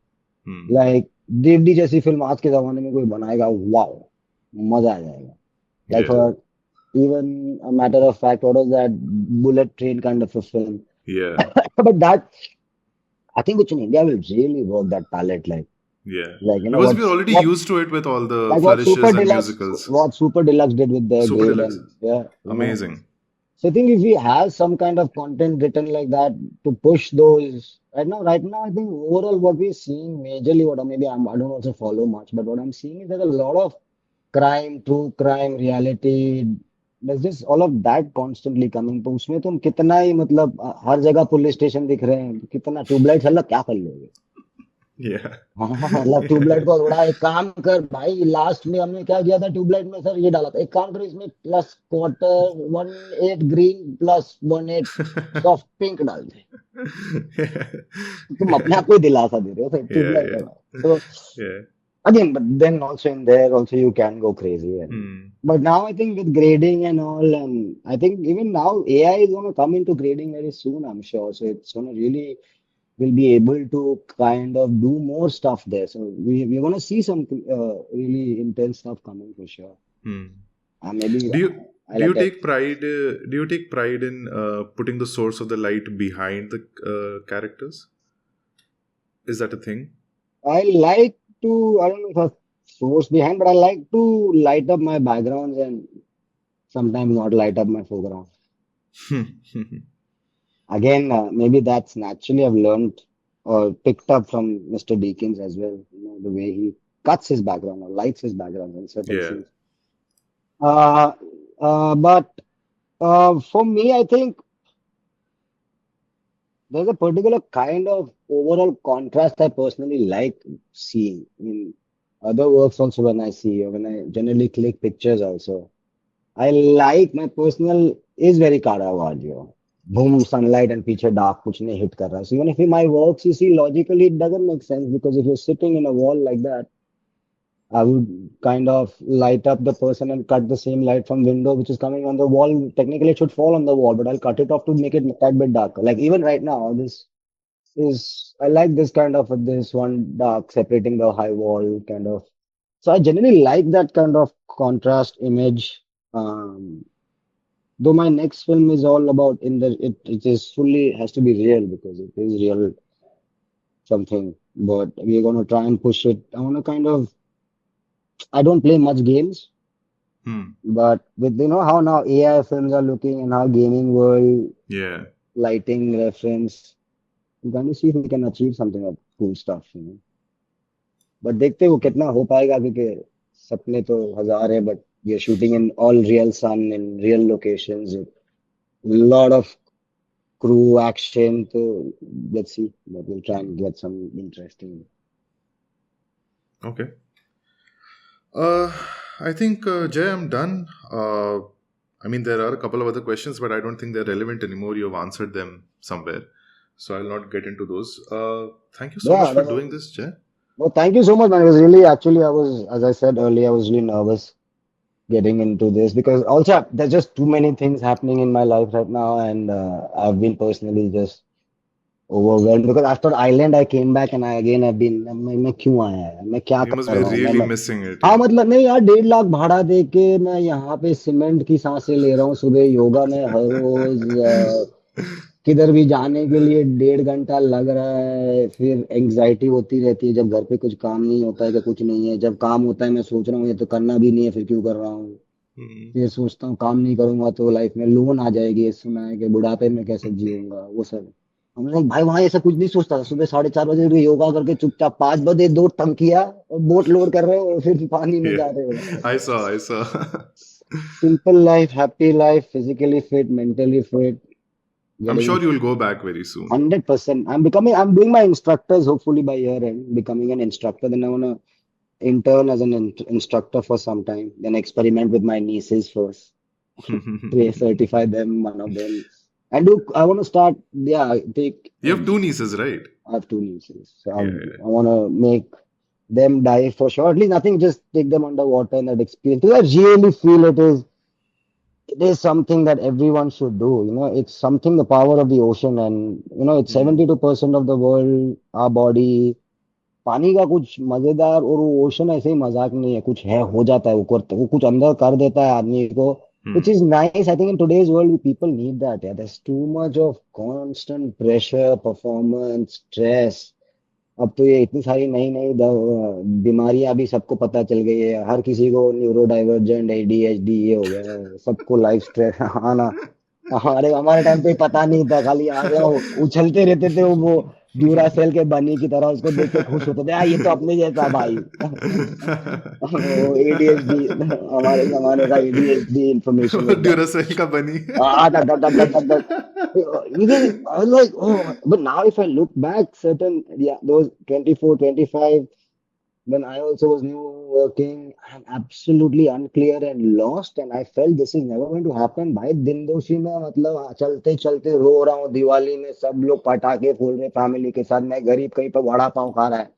Hmm. Like Dev D जैसी फिल्म आज के जमाने में कोई बनाएगा, वाओ, मजा आ जाएगा. Like Yeah. for even a matter of fact, what was that bullet train kind of a film? Yeah. But that I think which in India will really work that palette, Yeah. like Because we're already used to it with all the like what Super flourishes and Deluxe, musicals. what Super Deluxe did with their Super grade, deluxe. and yeah, Amazing. So I think if we have some kind of content written like that to push those right now, I think overall what we're seeing majorly, what maybe I don't also follow much, but what I'm seeing is there's a lot of crime, true crime, reality. There's just all of that constantly coming. तो उसमें तुम कितना ही मतलब हर जगह police station दिख रहे हैं, कितना ट्यूबलाइट हल्ला क्या कर लोगे. Yeah. हाँ मतलब ट्यूबलाइट को थोड़ा एक काम कर भाई. लास्ट में हमने क्या किया था ट्यूबलाइट में, सर ये डाला था, एक काम करो इसमें plus quarter 1/8 green plus 1/8 soft pink डाल दे. तुम अपने आप को ही दिलासा दे रहे हो, फिर Yeah. Tubelight Yeah. लगाओ. So Yeah. again, but then also in there also you can go crazy. And Hmm. but now I think with grading and all, and I think even now AI is going to come into grading very soon, I'm sure. So it's going to really will be able to kind of do more stuff there. So we're going to see some really intense stuff coming for sure. Hmm. Maybe Do you I'll attempt. do you take pride in putting the source of the light behind the characters? Is that a thing? I like to, I don't know if a source behind, but I like to light up my backgrounds and sometimes not light up my foreground. Again, maybe that's naturally I've learned or picked up from Mr. Deakins as well. You know, the way he cuts his background or lights his background in certain Yeah. scenes. Uh, but for me, I think there's a particular kind of overall contrast I personally like seeing in other works also when I see or when I generally click pictures also. I like my personal is very Caravaggio. Boom, sunlight and picture dark, kuch nahi hit kar raha. So even if in my works you see logically it doesn't make sense because if you're sitting in a wall like that, I would kind of light up the person and cut the same light from window which is coming on the wall. Technically it should fall on the wall, but I'll cut it off to make it a tad bit darker. Like even right now, this is I like this kind of this one dark separating the high wall kind of. So I generally like that kind of contrast image. Um, though my next film is all about it is fully has to be real because it is real something. But we're gonna try and push it. I wanna kind of I don't play much games, Hmm. but with you know how now AI films are looking and how gaming world Yeah. lighting reference, we're going to see if we can achieve something of cool stuff, you know. But देखते हैं वो कितना हो पाएगा क्योंकि सपने तो हजार है but we are shooting in all real sun in real locations lot of crew action so let's see but we'll try and get some interesting Okay. Uh, I think, Jay, I'm done. I mean, there are a couple of other questions, but I don't think they're relevant anymore. You've answered them somewhere. So I'll not get into those. Thank you so much yeah for that doing was, this, Jay. well thank you so much man it was really actually I was as I said earlier I was really nervous getting into this because also there's just too many things happening in my life right now and I've been personally just overwhelmed because after Island I came back and I again have been मैं क्यों आया है मैं क्या You must कर be रहा हूँ really missing it, हाँ yeah. मतलब नहीं यार 1.5 लाख भाड़ा दे के मैं यहाँ पे सीमेंट की सांसें ले रहा हूँ सुबह योगा में हर रोज किधर भी जाने के लिए 1.5 घंटा लग रहा है फिर एंग्जाइटी होती रहती है जब घर पे कुछ काम नहीं होता है कि कुछ नहीं है जब काम होता है मैं सोच रहा हूँ ये तो करना भी नहीं है फिर क्यों कर रहा हूँ Hmm. फिर सोचता हूँ काम नहीं करूंगा तो लाइफ में लोन आ जाएगी ये सुना है कि बुढ़ापे में कैसे जीऊंगा वो सब हम लोग भाई वहां ऐसा कुछ नहीं सोचता था सुबह 4:30 बजे उठ के योगा करके चुपचाप 5 बजे 2 टंकिया और बोट लोड कर रहे हो फिर पानी में Yeah. जा रहे हो I saw. Simple life happy life physically fit mentally fit I'm getting sure you'll go back very soon. 100% I'm doing my instructors hopefully by year end becoming an instructor then I want to intern as an instructor for some time then experiment with my nieces first certify them, one of them. And do I want to start? Yeah, take. You have two nieces, right? I have two nieces, so Yeah, I want to make them dive for sure. At least nothing, just take them underwater and that experience. Because I really feel it is something that everyone should do. You know, it's something the power of the ocean, and you know, it's yeah. 72% of the world, our body. पानी का कुछ मजेदार और वो ocean ऐसे ही मजाक नहीं है कुछ है हो जाता है वो कुछ अंदर कर देता है आदमी को which Hmm. is nice I think in today's world people need that yeah there's too much of constant pressure performance stress अब तो ये इतनी सारी नई नई बीमारियां भी सबको पता चल गई है हर किसी को न्यूरो डाइवर्जेंट एडीएचडी ये हो गया है सबको लाइफ स्ट्रेस हाँ ना हमारे हमारे टाइम पे पता नहीं था खाली आ गया उछलते रहते थे वो ड्यूरासेल के बनी की तरह उसको देख के खुश होते थे ये तो अपने जैसा भाई वो एडीएचडी हमारे जमाने का एडीएचडी इंफॉर्मेशन एकदम ड्यूरासेल का बनी. that. Because I was like, oh, but now if I look back, certain, yeah, those 24, 25, when I also was new working, I'm absolutely unclear and lost, and I felt this is never going to happen. भाई दिन दोषी में मतलब चलते चलते रो रहा हूँ दिवाली में सब लोग पटाखे फोड़ रहे फैमिली के साथ मैं गरीब कहीं पर वड़ा पाव खा रहा है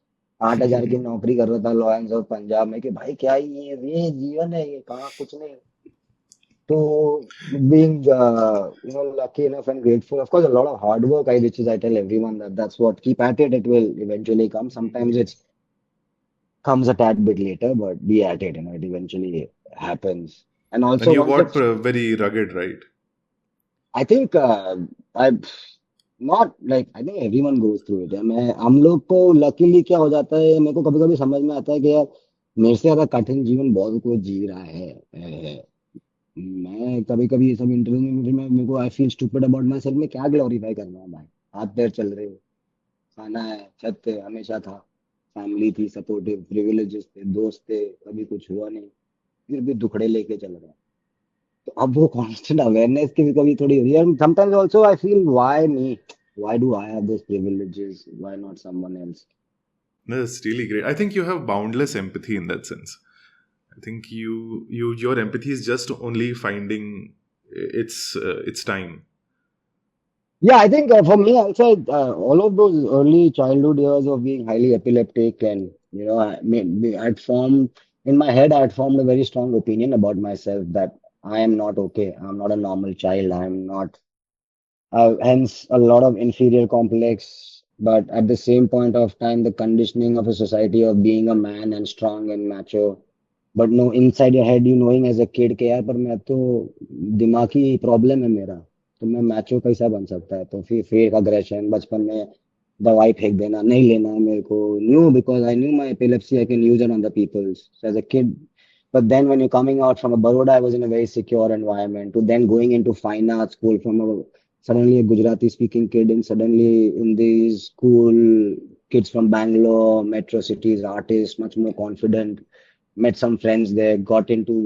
8,000 की नौकरी कर रहा था लॉयंस ऑफ पंजाब में कि भाई क्या ये जीवन है ये कहाँ कुछ नहीं so being lucky enough and grateful, of course, a lot of hard work. Which is I tell everyone that that's what keep at it. It will eventually come. Sometimes it comes a tad bit later, but be at it. You know, it eventually happens. And And also you once got it's, very rugged, right? I think I not like I think everyone goes through it. मैं हम लोग को luckily क्या हो जाता है मेरे को कभी कभी समझ में आता है कि यार मेरे से ज्यादा कठिन जीवन बहुत कोई जी रहा है मैं कभी कभी ये सब इंटरव्यू में मेरे को I feel stupid about my self में क्या ग्लोरीफाई करना है भाई हाथ पैर चल रहे हो खाना है, छत पे हमेशा था, फैमिली थी सपोर्टिव, प्रिविलेजेस थे, दोस्त थे, कभी कुछ हुआ नहीं, फिर भी दुखड़े लेके चल रहे हैं। तो अब वो कॉन्स्टेंट अवेयरनेस की भी कभी थोड़ी हो रही है, and sometimes also I feel why me, why do I have those privileges, why not someone else? That's really great. I think you have boundless empathy in that sense. I think your empathy is just only finding its time. Yeah, I think for me also, all of those early childhood years of being highly epileptic, and I'd formed in my head, I'd formed a very strong opinion about myself that I am not okay. I'm not a normal child. I'm not. Hence, a lot of inferior complex. But at the same point of time, the conditioning of a society of being a man and strong and macho. But no, inside your head, you knowing as a kid कि यार पर मैं तो दिमागी problem है मेरा, तो मैं मैचो कैसा बन सकता है? तो फिर फेक अग्रेशन बचपन में, दवाई फेंक देना, नहीं लेना है मेरे को, knew because I knew my epilepsy I can use it on the people's as a kid. But then when you're coming out from a Baroda, I was in a very secure environment. To then going into fine art school from a suddenly a Gujarati speaking kid, and suddenly in these school kids from Bangalore, metro cities, artists, much more confident. Met some friends there, got into,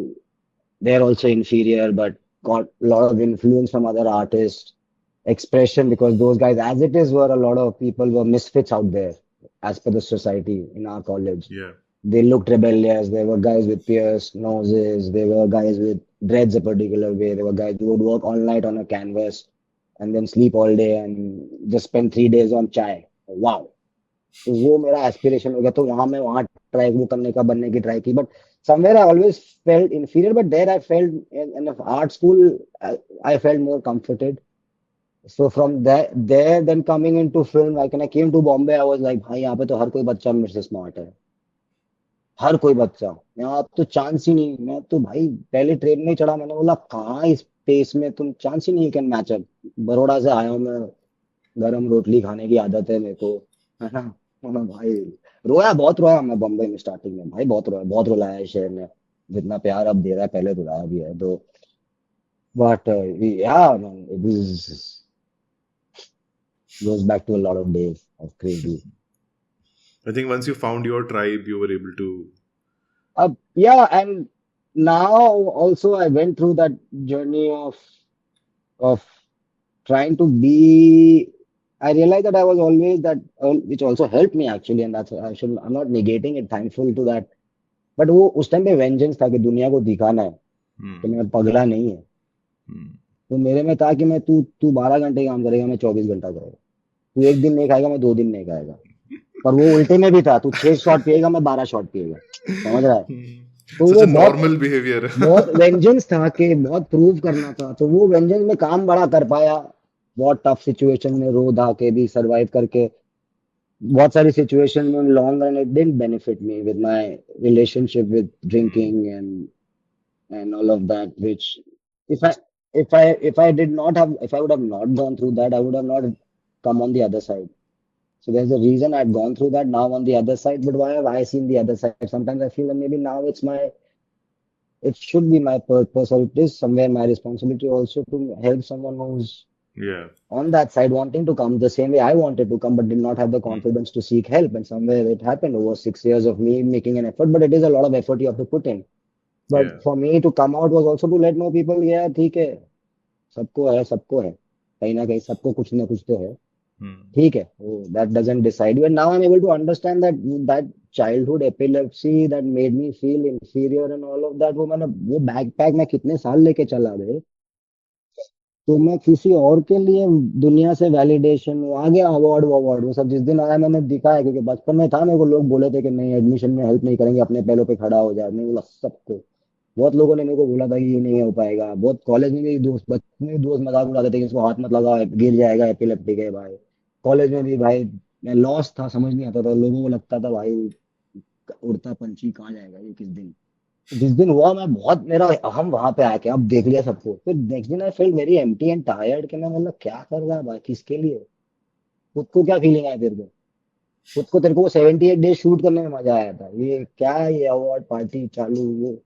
they're also inferior, but got a lot of influence from other artists. Expression, because those guys, as it is, were a lot of people were misfits out there, as per the society in our college. Yeah. They looked rebellious. There were guys with pierced noses. There were guys with dreads a particular way. There were guys who would work all night on a canvas and then sleep all day and just spend 3 days on chai. Wow. तो वो मेरा aspiration हो गया, तो वहां मैं वहां try वो करने का, बनने की ट्राई की, but somewhere I always felt inferior, but there I felt in an art school, I felt more comforted. So from there then coming into film, like when I came to Bombay, I was like भाई यहाँ पे तो हर कोई बच्चा मेरे से smart है, हर कोई बच्चा, यहाँ तो चांस ही नहीं, मैं तो भाई पहले ट्रेन में ही चढ़ा, मैंने बोला कहाँ इस पेस में तुम, चांस ही नहीं, कैन मैच अप, बड़ौदा से आया हूँ मैं, गरम रोटली खाने की आदत है मेरे को, है ना? तो मैं भाई रोया, बहुत रोया मैं बम्बई में स्टार्टिंग में, भाई बहुत रोया, बहुत रुलाया है शहर ने, जितना प्यार अब दे रहा है पहले रुलाया भी है तो. बट या it is goes back to a lot of days of crazy. I think once you found your tribe, you were able to. Yeah, and now also I went through that journey of trying to be. I realized that I was always that, which also helped me actually, and that's I should, I'm not negating it, thankful to that. But वो उस time पे vengeance था कि दुनिया को दिखाना है कि Hmm. मैं पगला नहीं है. Hmm. तो मेरे में था कि मैं, तू तू 12 घंटे काम करेगा, मैं 24 घंटा करेगा, तू एक दिन नहीं खाएगा, मैं 2 दिन नहीं खाएगा. पर वो उल्टे में भी था, तू 6 शॉट पिएगा, मैं 12 शॉट पिएगा, समझ रहा है? तो Such वो a बहुत normal behavior. बहुत वेंजेंस था कि बहुत प्रूव करना था, तो वो वेंजेंस में काम बड़ा कर पाया. बहुत टफ सिचुएशन में रो धा के भी सरवाइव करके, बहुत सारी सिचुएशन में long run it didn't benefit me with my relationship with Hmm. Drinking and all of that, which if I if I did not have, if I would have not gone through that, I would have not come on the other side. So there's a reason I've gone through that, now on the other side. But why have I seen the other side? Sometimes I feel that maybe now it should be my purpose, or it is somewhere my responsibility also to help someone who's Yeah. on that side wanting to come the same way I wanted to come, but did not have the Hmm. confidence to seek help. And somewhere it happened over 6 years of me making an effort, but it is a lot of effort you have to put in. Yeah. But for me to come out was also to let know people, yeah, ठीक है, सबको है, कहीं ना कहीं सबको कुछ ना कुछ तो है, Hmm. ठीक है, that doesn't decide you. And now I'm able to understand that that childhood epilepsy that made me feel inferior and all of that, वो मैंने वो बैकपैक में कितने साल लेके चला गए, तो मैं किसी और के लिए दुनिया से वैलिडेशन, वो आ गया अवार्ड अवार्ड वो सब जिस दिन आया मैंने दिखाया, क्योंकि बचपन में था, मेरे को लोग बोले थे कि नहीं एडमिशन में हेल्प नहीं करेंगे, अपने पैरों पे खड़ा हो जाए, मैं बोला सबको, बहुत लोगों ने मेरे को बोला था कि ये नहीं हो पाएगा, बहुत कॉलेज में भी दोस्त, बचपन में भी दोस्त मजाक उड़ाते थे कि इसको हाथ मत लगाओ गिर जाएगा, एपिलेप्टिक है भाई. कॉलेज में भी भाई मैं लॉस्ट था, समझ नहीं आता था, लोगों को लगता था भाई उड़ता पंछी कहाँ जाएगा ये किस दिन. जिस दिन हुआ मैं बहुत, मेरा हम वहां पे आके अब देख लिया सबको, फिर नेक्स्ट दिन I feel very empty and tired कि मैं मतलब क्या कर रहा है भाई, किसके लिए, खुद को क्या फीलिंग आया तेरे को, खुद को, तेरे को 78 डेज शूट करने में मजा आया था, ये क्या, ये अवार्ड पार्टी चालू, वो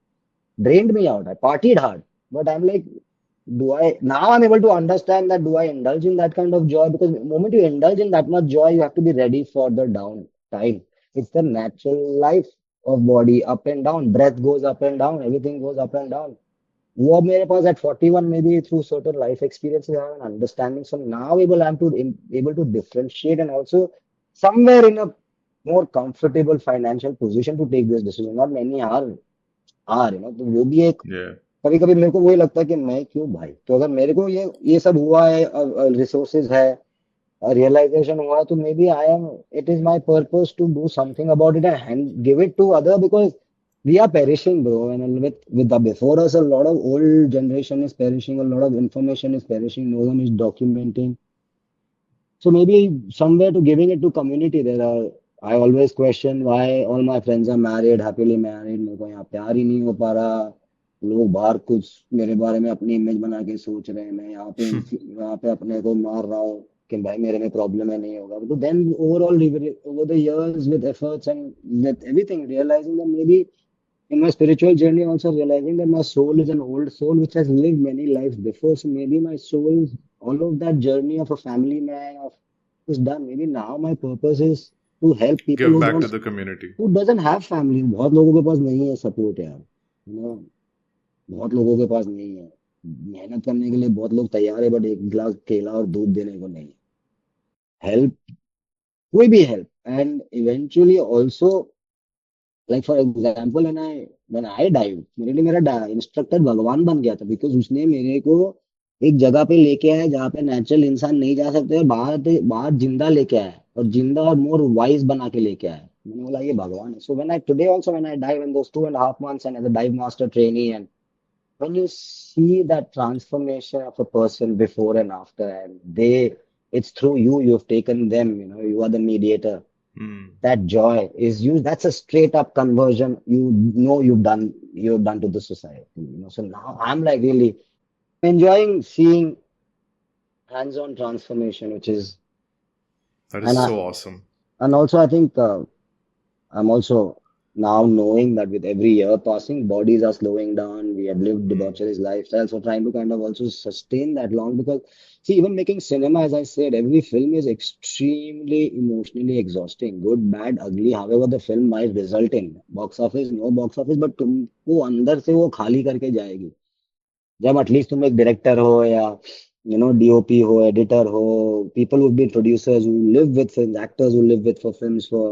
drained me out, I partied hard, but I am like now I'm able to understand that do I indulge in that kind of joy? Because the moment you indulge in that much joy, you have to be ready for the down time. It's the natural life of body, up and down. Breath goes up and down, everything goes up and down. वो अब मेरे पास at 41 maybe through certain life experiences I have an understanding. So now able to differentiate and also somewhere in a more comfortable financial position to take this decision. Not many are तो वो भी एक Yeah. कभी कभी मेरे को वही लगता है कि मैं क्यों भाई तो अगर मेरे को ये सब हुआ है रिसोर्सेज है realization हुआ तो maybe I am it is my purpose to do something about it and give it to other because we are perishing bro and with the before us a lot of old generation is perishing a lot of information is perishing no one is documenting so maybe somewhere to giving it to community there are I always question why all my friends are married happily married मेरे को यहाँ प्यार ही नहीं हो पा रहा लोग बाहर कुछ मेरे बारे में अपनी इमेज बना के सोच रहे हैं मैं यहाँ पे अपने को मार रहा हूँ कि भाई मेरे में प्रॉब्लम है नहीं होगा तो then overall over the years with efforts and with everything realizing that maybe in my spiritual journey also realizing that my soul is an old soul which has lived many lives before so maybe my soul all of that journey of a family man of is done maybe now my purpose is to help people Give back to the community. who doesn't have family बहुत लोगों के पास नहीं है support यार you know बहुत लोगों के पास नहीं है मेहनत करने के लिए बहुत लोग तैयार है बट एक गिलास केला और दूध देने को नहीं हेल्प कोई भी help and eventually also like for example when I dive मेरे लिए मेरा इंस्ट्रक्टर भगवान बन गया था बिकॉज उसने मेरे को एक जगह पे लेके आया जहाँ पे नेचुरल इंसान नहीं जा सकते और बाहर बाहर जिंदा लेके आया और जिंदा और मोर वाइज बना के लेके आया मैंने बोला ये भगवान है so when I today also when I dive in those 2.5 months and as a dive master trainee and when you see that transformation of a person before and after and it's through you've taken them you are the mediator Mm. that joy is used that's a straight up conversion you've done to the society so now I'm like really enjoying seeing hands-on transformation which is That is and I so awesome. and also I think I'm also now knowing that with every year passing, bodies are slowing down. We have lived Mm. debauchery lifestyle, so trying to kind of also sustain that long because see, even making cinema, as I said, every film is extremely emotionally exhausting. Good, bad, ugly, however the film might result in. Box office, no box office, but तुमको अंदर से वो खाली करके जाएगी. जब at least तुम एक डायरेक्टर हो या डीओपी हो एडिटर हो people who've been producers who live with films actors who live with for films for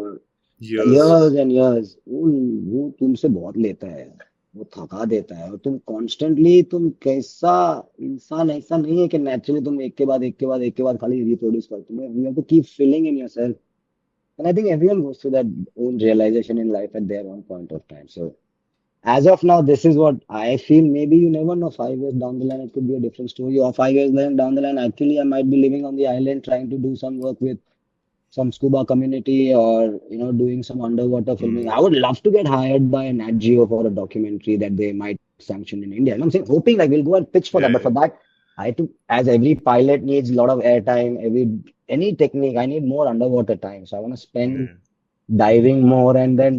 Years. years and years वो तुमसे बहुत लेता है यार वो थका देता है और तुम कॉन्स्टेंटली तुम कैसा इंसान ऐसा नहीं है कि नेचुरली तुम एक के बाद एक के बाद एक के बाद खाली रिप्रोड्यूस करते हो you have to keep filling in yourself and I think everyone goes through that own realisation in life at their own point of time so as of now, this is what I feel. Maybe you never know. 5 years down the line, it could be a different story. Or 5 years down the line, actually, I might be living on the island trying to do some work with some scuba community or doing some underwater filming. Mm. I would love to get hired by Nat Geo for a documentary that they might sanction in India. And I'm saying, hoping like we'll go and pitch for that. Yeah, But for yeah, that, as every pilot needs a lot of airtime, any technique, I need more underwater time. So I want to spend yeah. diving more and then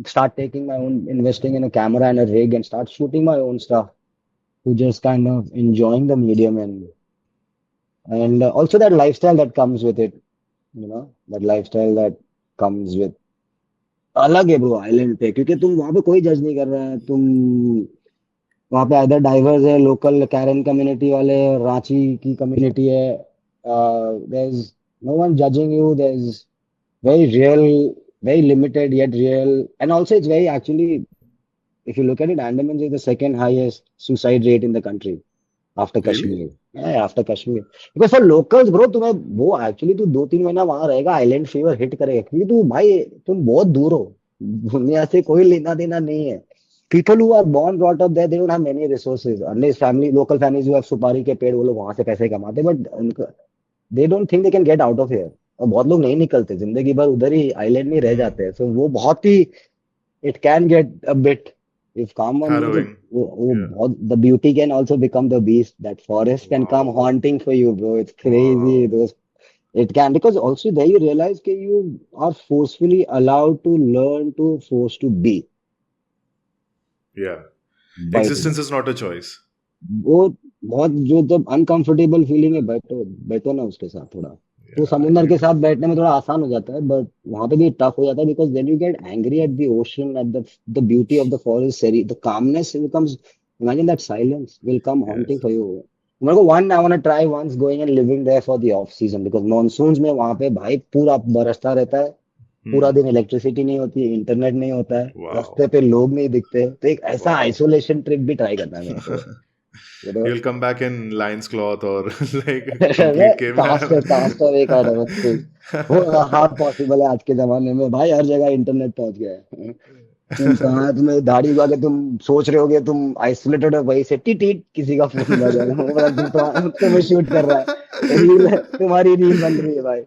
start taking my own investing in a camera and a rig and start shooting my own stuff to just kind of enjoying the medium and also that lifestyle that comes with it that lifestyle that comes with अलग है bro island पे क्योंकि तुम वहां पे कोई जज नहीं कर रहा है तुम वहां पे अदर डाइवर्स है लोकल कैरन कम्युनिटी वाले रांची की कम्युनिटी है there is no one judging you there is very real, very limited yet real. And also, it's very actually, if you look at it, Andaman is the second highest suicide rate in the country after Really? Kashmir. Yeah, after Kashmir. Because for locals, bro, तुम्हें वो actually तू 2-3 महीना वहां रहेगा island fever hit करेगा क्योंकि तू भाई तुम बहुत दूर हो दुनिया से कोई लेना देना नहीं है people who are born brought up there they don't have many resources unless family local families who have सुपारी के पेड़ वो लोग वहां से पैसे कमाते बट उनका they don't think they can get out of here और बहुत लोग नहीं निकलते जिंदगी भर उधर ही आइलैंड में रह Mm. जाते हैं सो वो बहुत ही it can get a bit if काम वाम नहीं तो Harrowing. वो Yeah. बहुत the beauty can also become the beast that forest can come Wow. Haunting for you bro it's crazy Wow. Those it can because also there you realize that you are forcefully allowed to learn to force to be Yeah. by Existence is not a choice. वो बहुत जो जब uncomfortable feeling है, बैठो बैठो ना उसके साथ थोड़ा, तो समुंदर Yeah. के साथ बैठने में थोड़ा आसान हो जाता है, बट वहां पे भी टफ हो जाता है, because then you get angry at the ocean, at the beauty of the forest, the calmness becomes, imagine that silence will come haunting Yes. for you. मेरे को one I want to try once going and living there for the off season, because monsoons में वहां पे भाई पूरा बरसता रहता है, पूरा Hmm. दिन इलेक्ट्रिसिटी नहीं होती है, इंटरनेट नहीं होता है, रास्ते Wow. पे लोग नहीं दिखते, तो एक ऐसा Wow. आइसोलेशन ट्रिप भी ट्राई करना है मेरे को, you know. You'll come back in lion's cloth or like complete cast caveman. एक वो हाँ पॉसिबल है आज के जमाने में भाई, हर जगह इंटरनेट पहुंच गया है। तुम कहाँ, तुम्हें दाढ़ी उगा के तुम सोच रहे होगे तुम आइसोलेटेड हो, वहीं से टीट टीट किसी का फोन बज रहा है, मतलब तुम्हें शूट कर रहा है, रील तुम्हारी रील बन रही है भाई।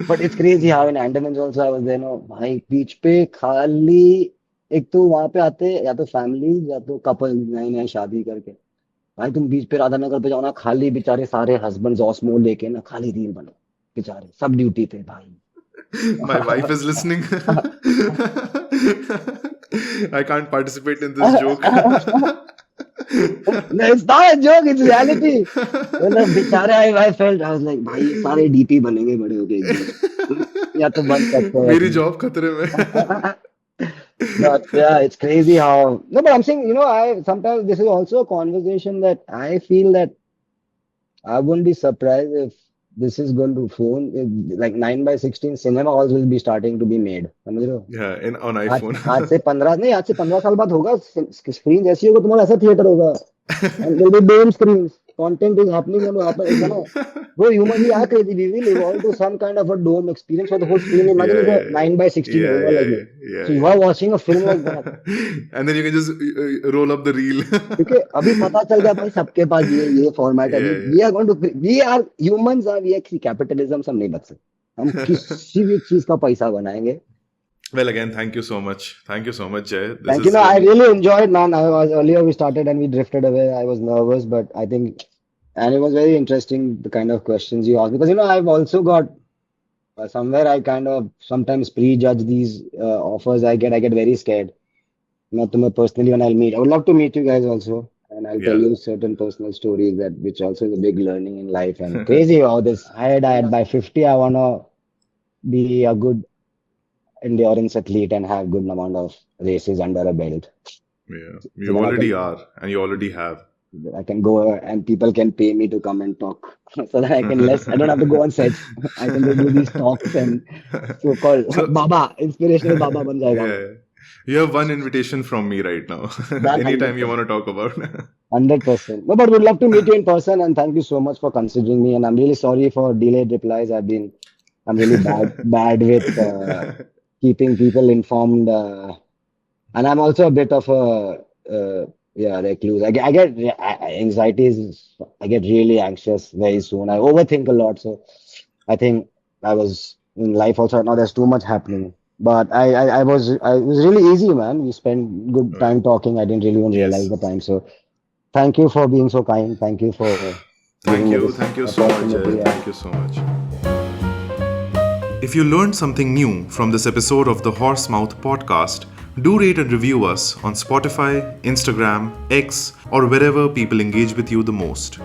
But it's crazy how in Andaman also I was there, no भाई बीच पे खाली, एक तो वहां पे आते या तो फैमिली या तो कपल नए नए शादी करके, भाई तुम बीच पे राधा नगर पे जाओ ना, खाली बेचारे सारे हस्बैंड ऑस्मो लेके ना, खाली रील बनो, बेचारे सब ड्यूटी पे भाई। My wife is listening. I can't participate in this joke. No, it's not a joke, it's reality. मतलब बेचारे, I felt, I was like भाई ये सारे डीपी बनेंगे बड़े होके एक दिन, या तो बन सकते हैं मेरी एटलीस्ट। जॉब खतरे में. But yeah, it's crazy how, no, but I'm saying, I sometimes, this is also a conversation that I feel that I wouldn't be surprised if this is going to phone, like 9 by 16 cinema halls will be starting to be made, समझ रहे हो? Yeah, on आज iPhone. आज से 15 नहीं, आज से 15 साल बाद होगा, स्क्रीन ऐसी होगा, तुम्हारा ऐसा थिएटर होगा, and there'll be dome screens. Content is happening on happen. It's gonna, bro, human, we are crazy. We will evolve to some kind of a dome experience for the whole screen. Imagine Yeah, if a yeah, 9 by 16 yeah, over like yeah, it. yeah, So you yeah. are watching a film like that. And then you can just roll up the reel. क्योंकि अभी पता चल गया भाई सबके पास ये format है, Yeah, we yeah. Are going to, we are humans are, we are capitalism से हम नहीं बच सकते, हम किसी भी चीज का पैसा बनाएंगे। Well, again, thank you so much. Thank you so much, Jay. This Thank you. has No, I been. really enjoyed, man. I was earlier we started and we drifted away. I was nervous, but I think, and it was very interesting the kind of questions you asked, because I've also got somewhere I kind of sometimes prejudge these offers I get. I get very scared. Not to me personally when I'll meet. I would love to meet you guys also, and I'll tell Yeah. you certain personal stories that which also is a big learning in life. And crazy how this I had by 50, I wanna be a good endurance athlete and have good amount of races under a belt. Yeah. So You then already are, and you already have. I can go and people can pay me to come and talk, so that I don't have to go on sets. I can just do these talks and so called So, Baba, inspirational Baba ban jayega main. yeah. You have one invitation from me right now. Done Anytime you 100%. want to talk about. 100%. No, but would love to meet you in person, and thank you so much for considering me. And I'm really sorry for delayed replies. I'm really bad with keeping people informed. And I'm also a bit of a, yeah, recluse. I get anxieties. I get really anxious very soon. I overthink a lot. So I think I was in life also. Now there's too much happening. But I was really easy, man. We spent good Well, time talking. I didn't really even realize yes. the time. So thank you for being so kind. Thank you for giving Thank me you. this Thank you so much, Jay. opportunity. And Thank you so much. If you learned something new from this episode of the Horsemouth podcast, do rate and review us on Spotify, Instagram, X, or wherever people engage with you the most.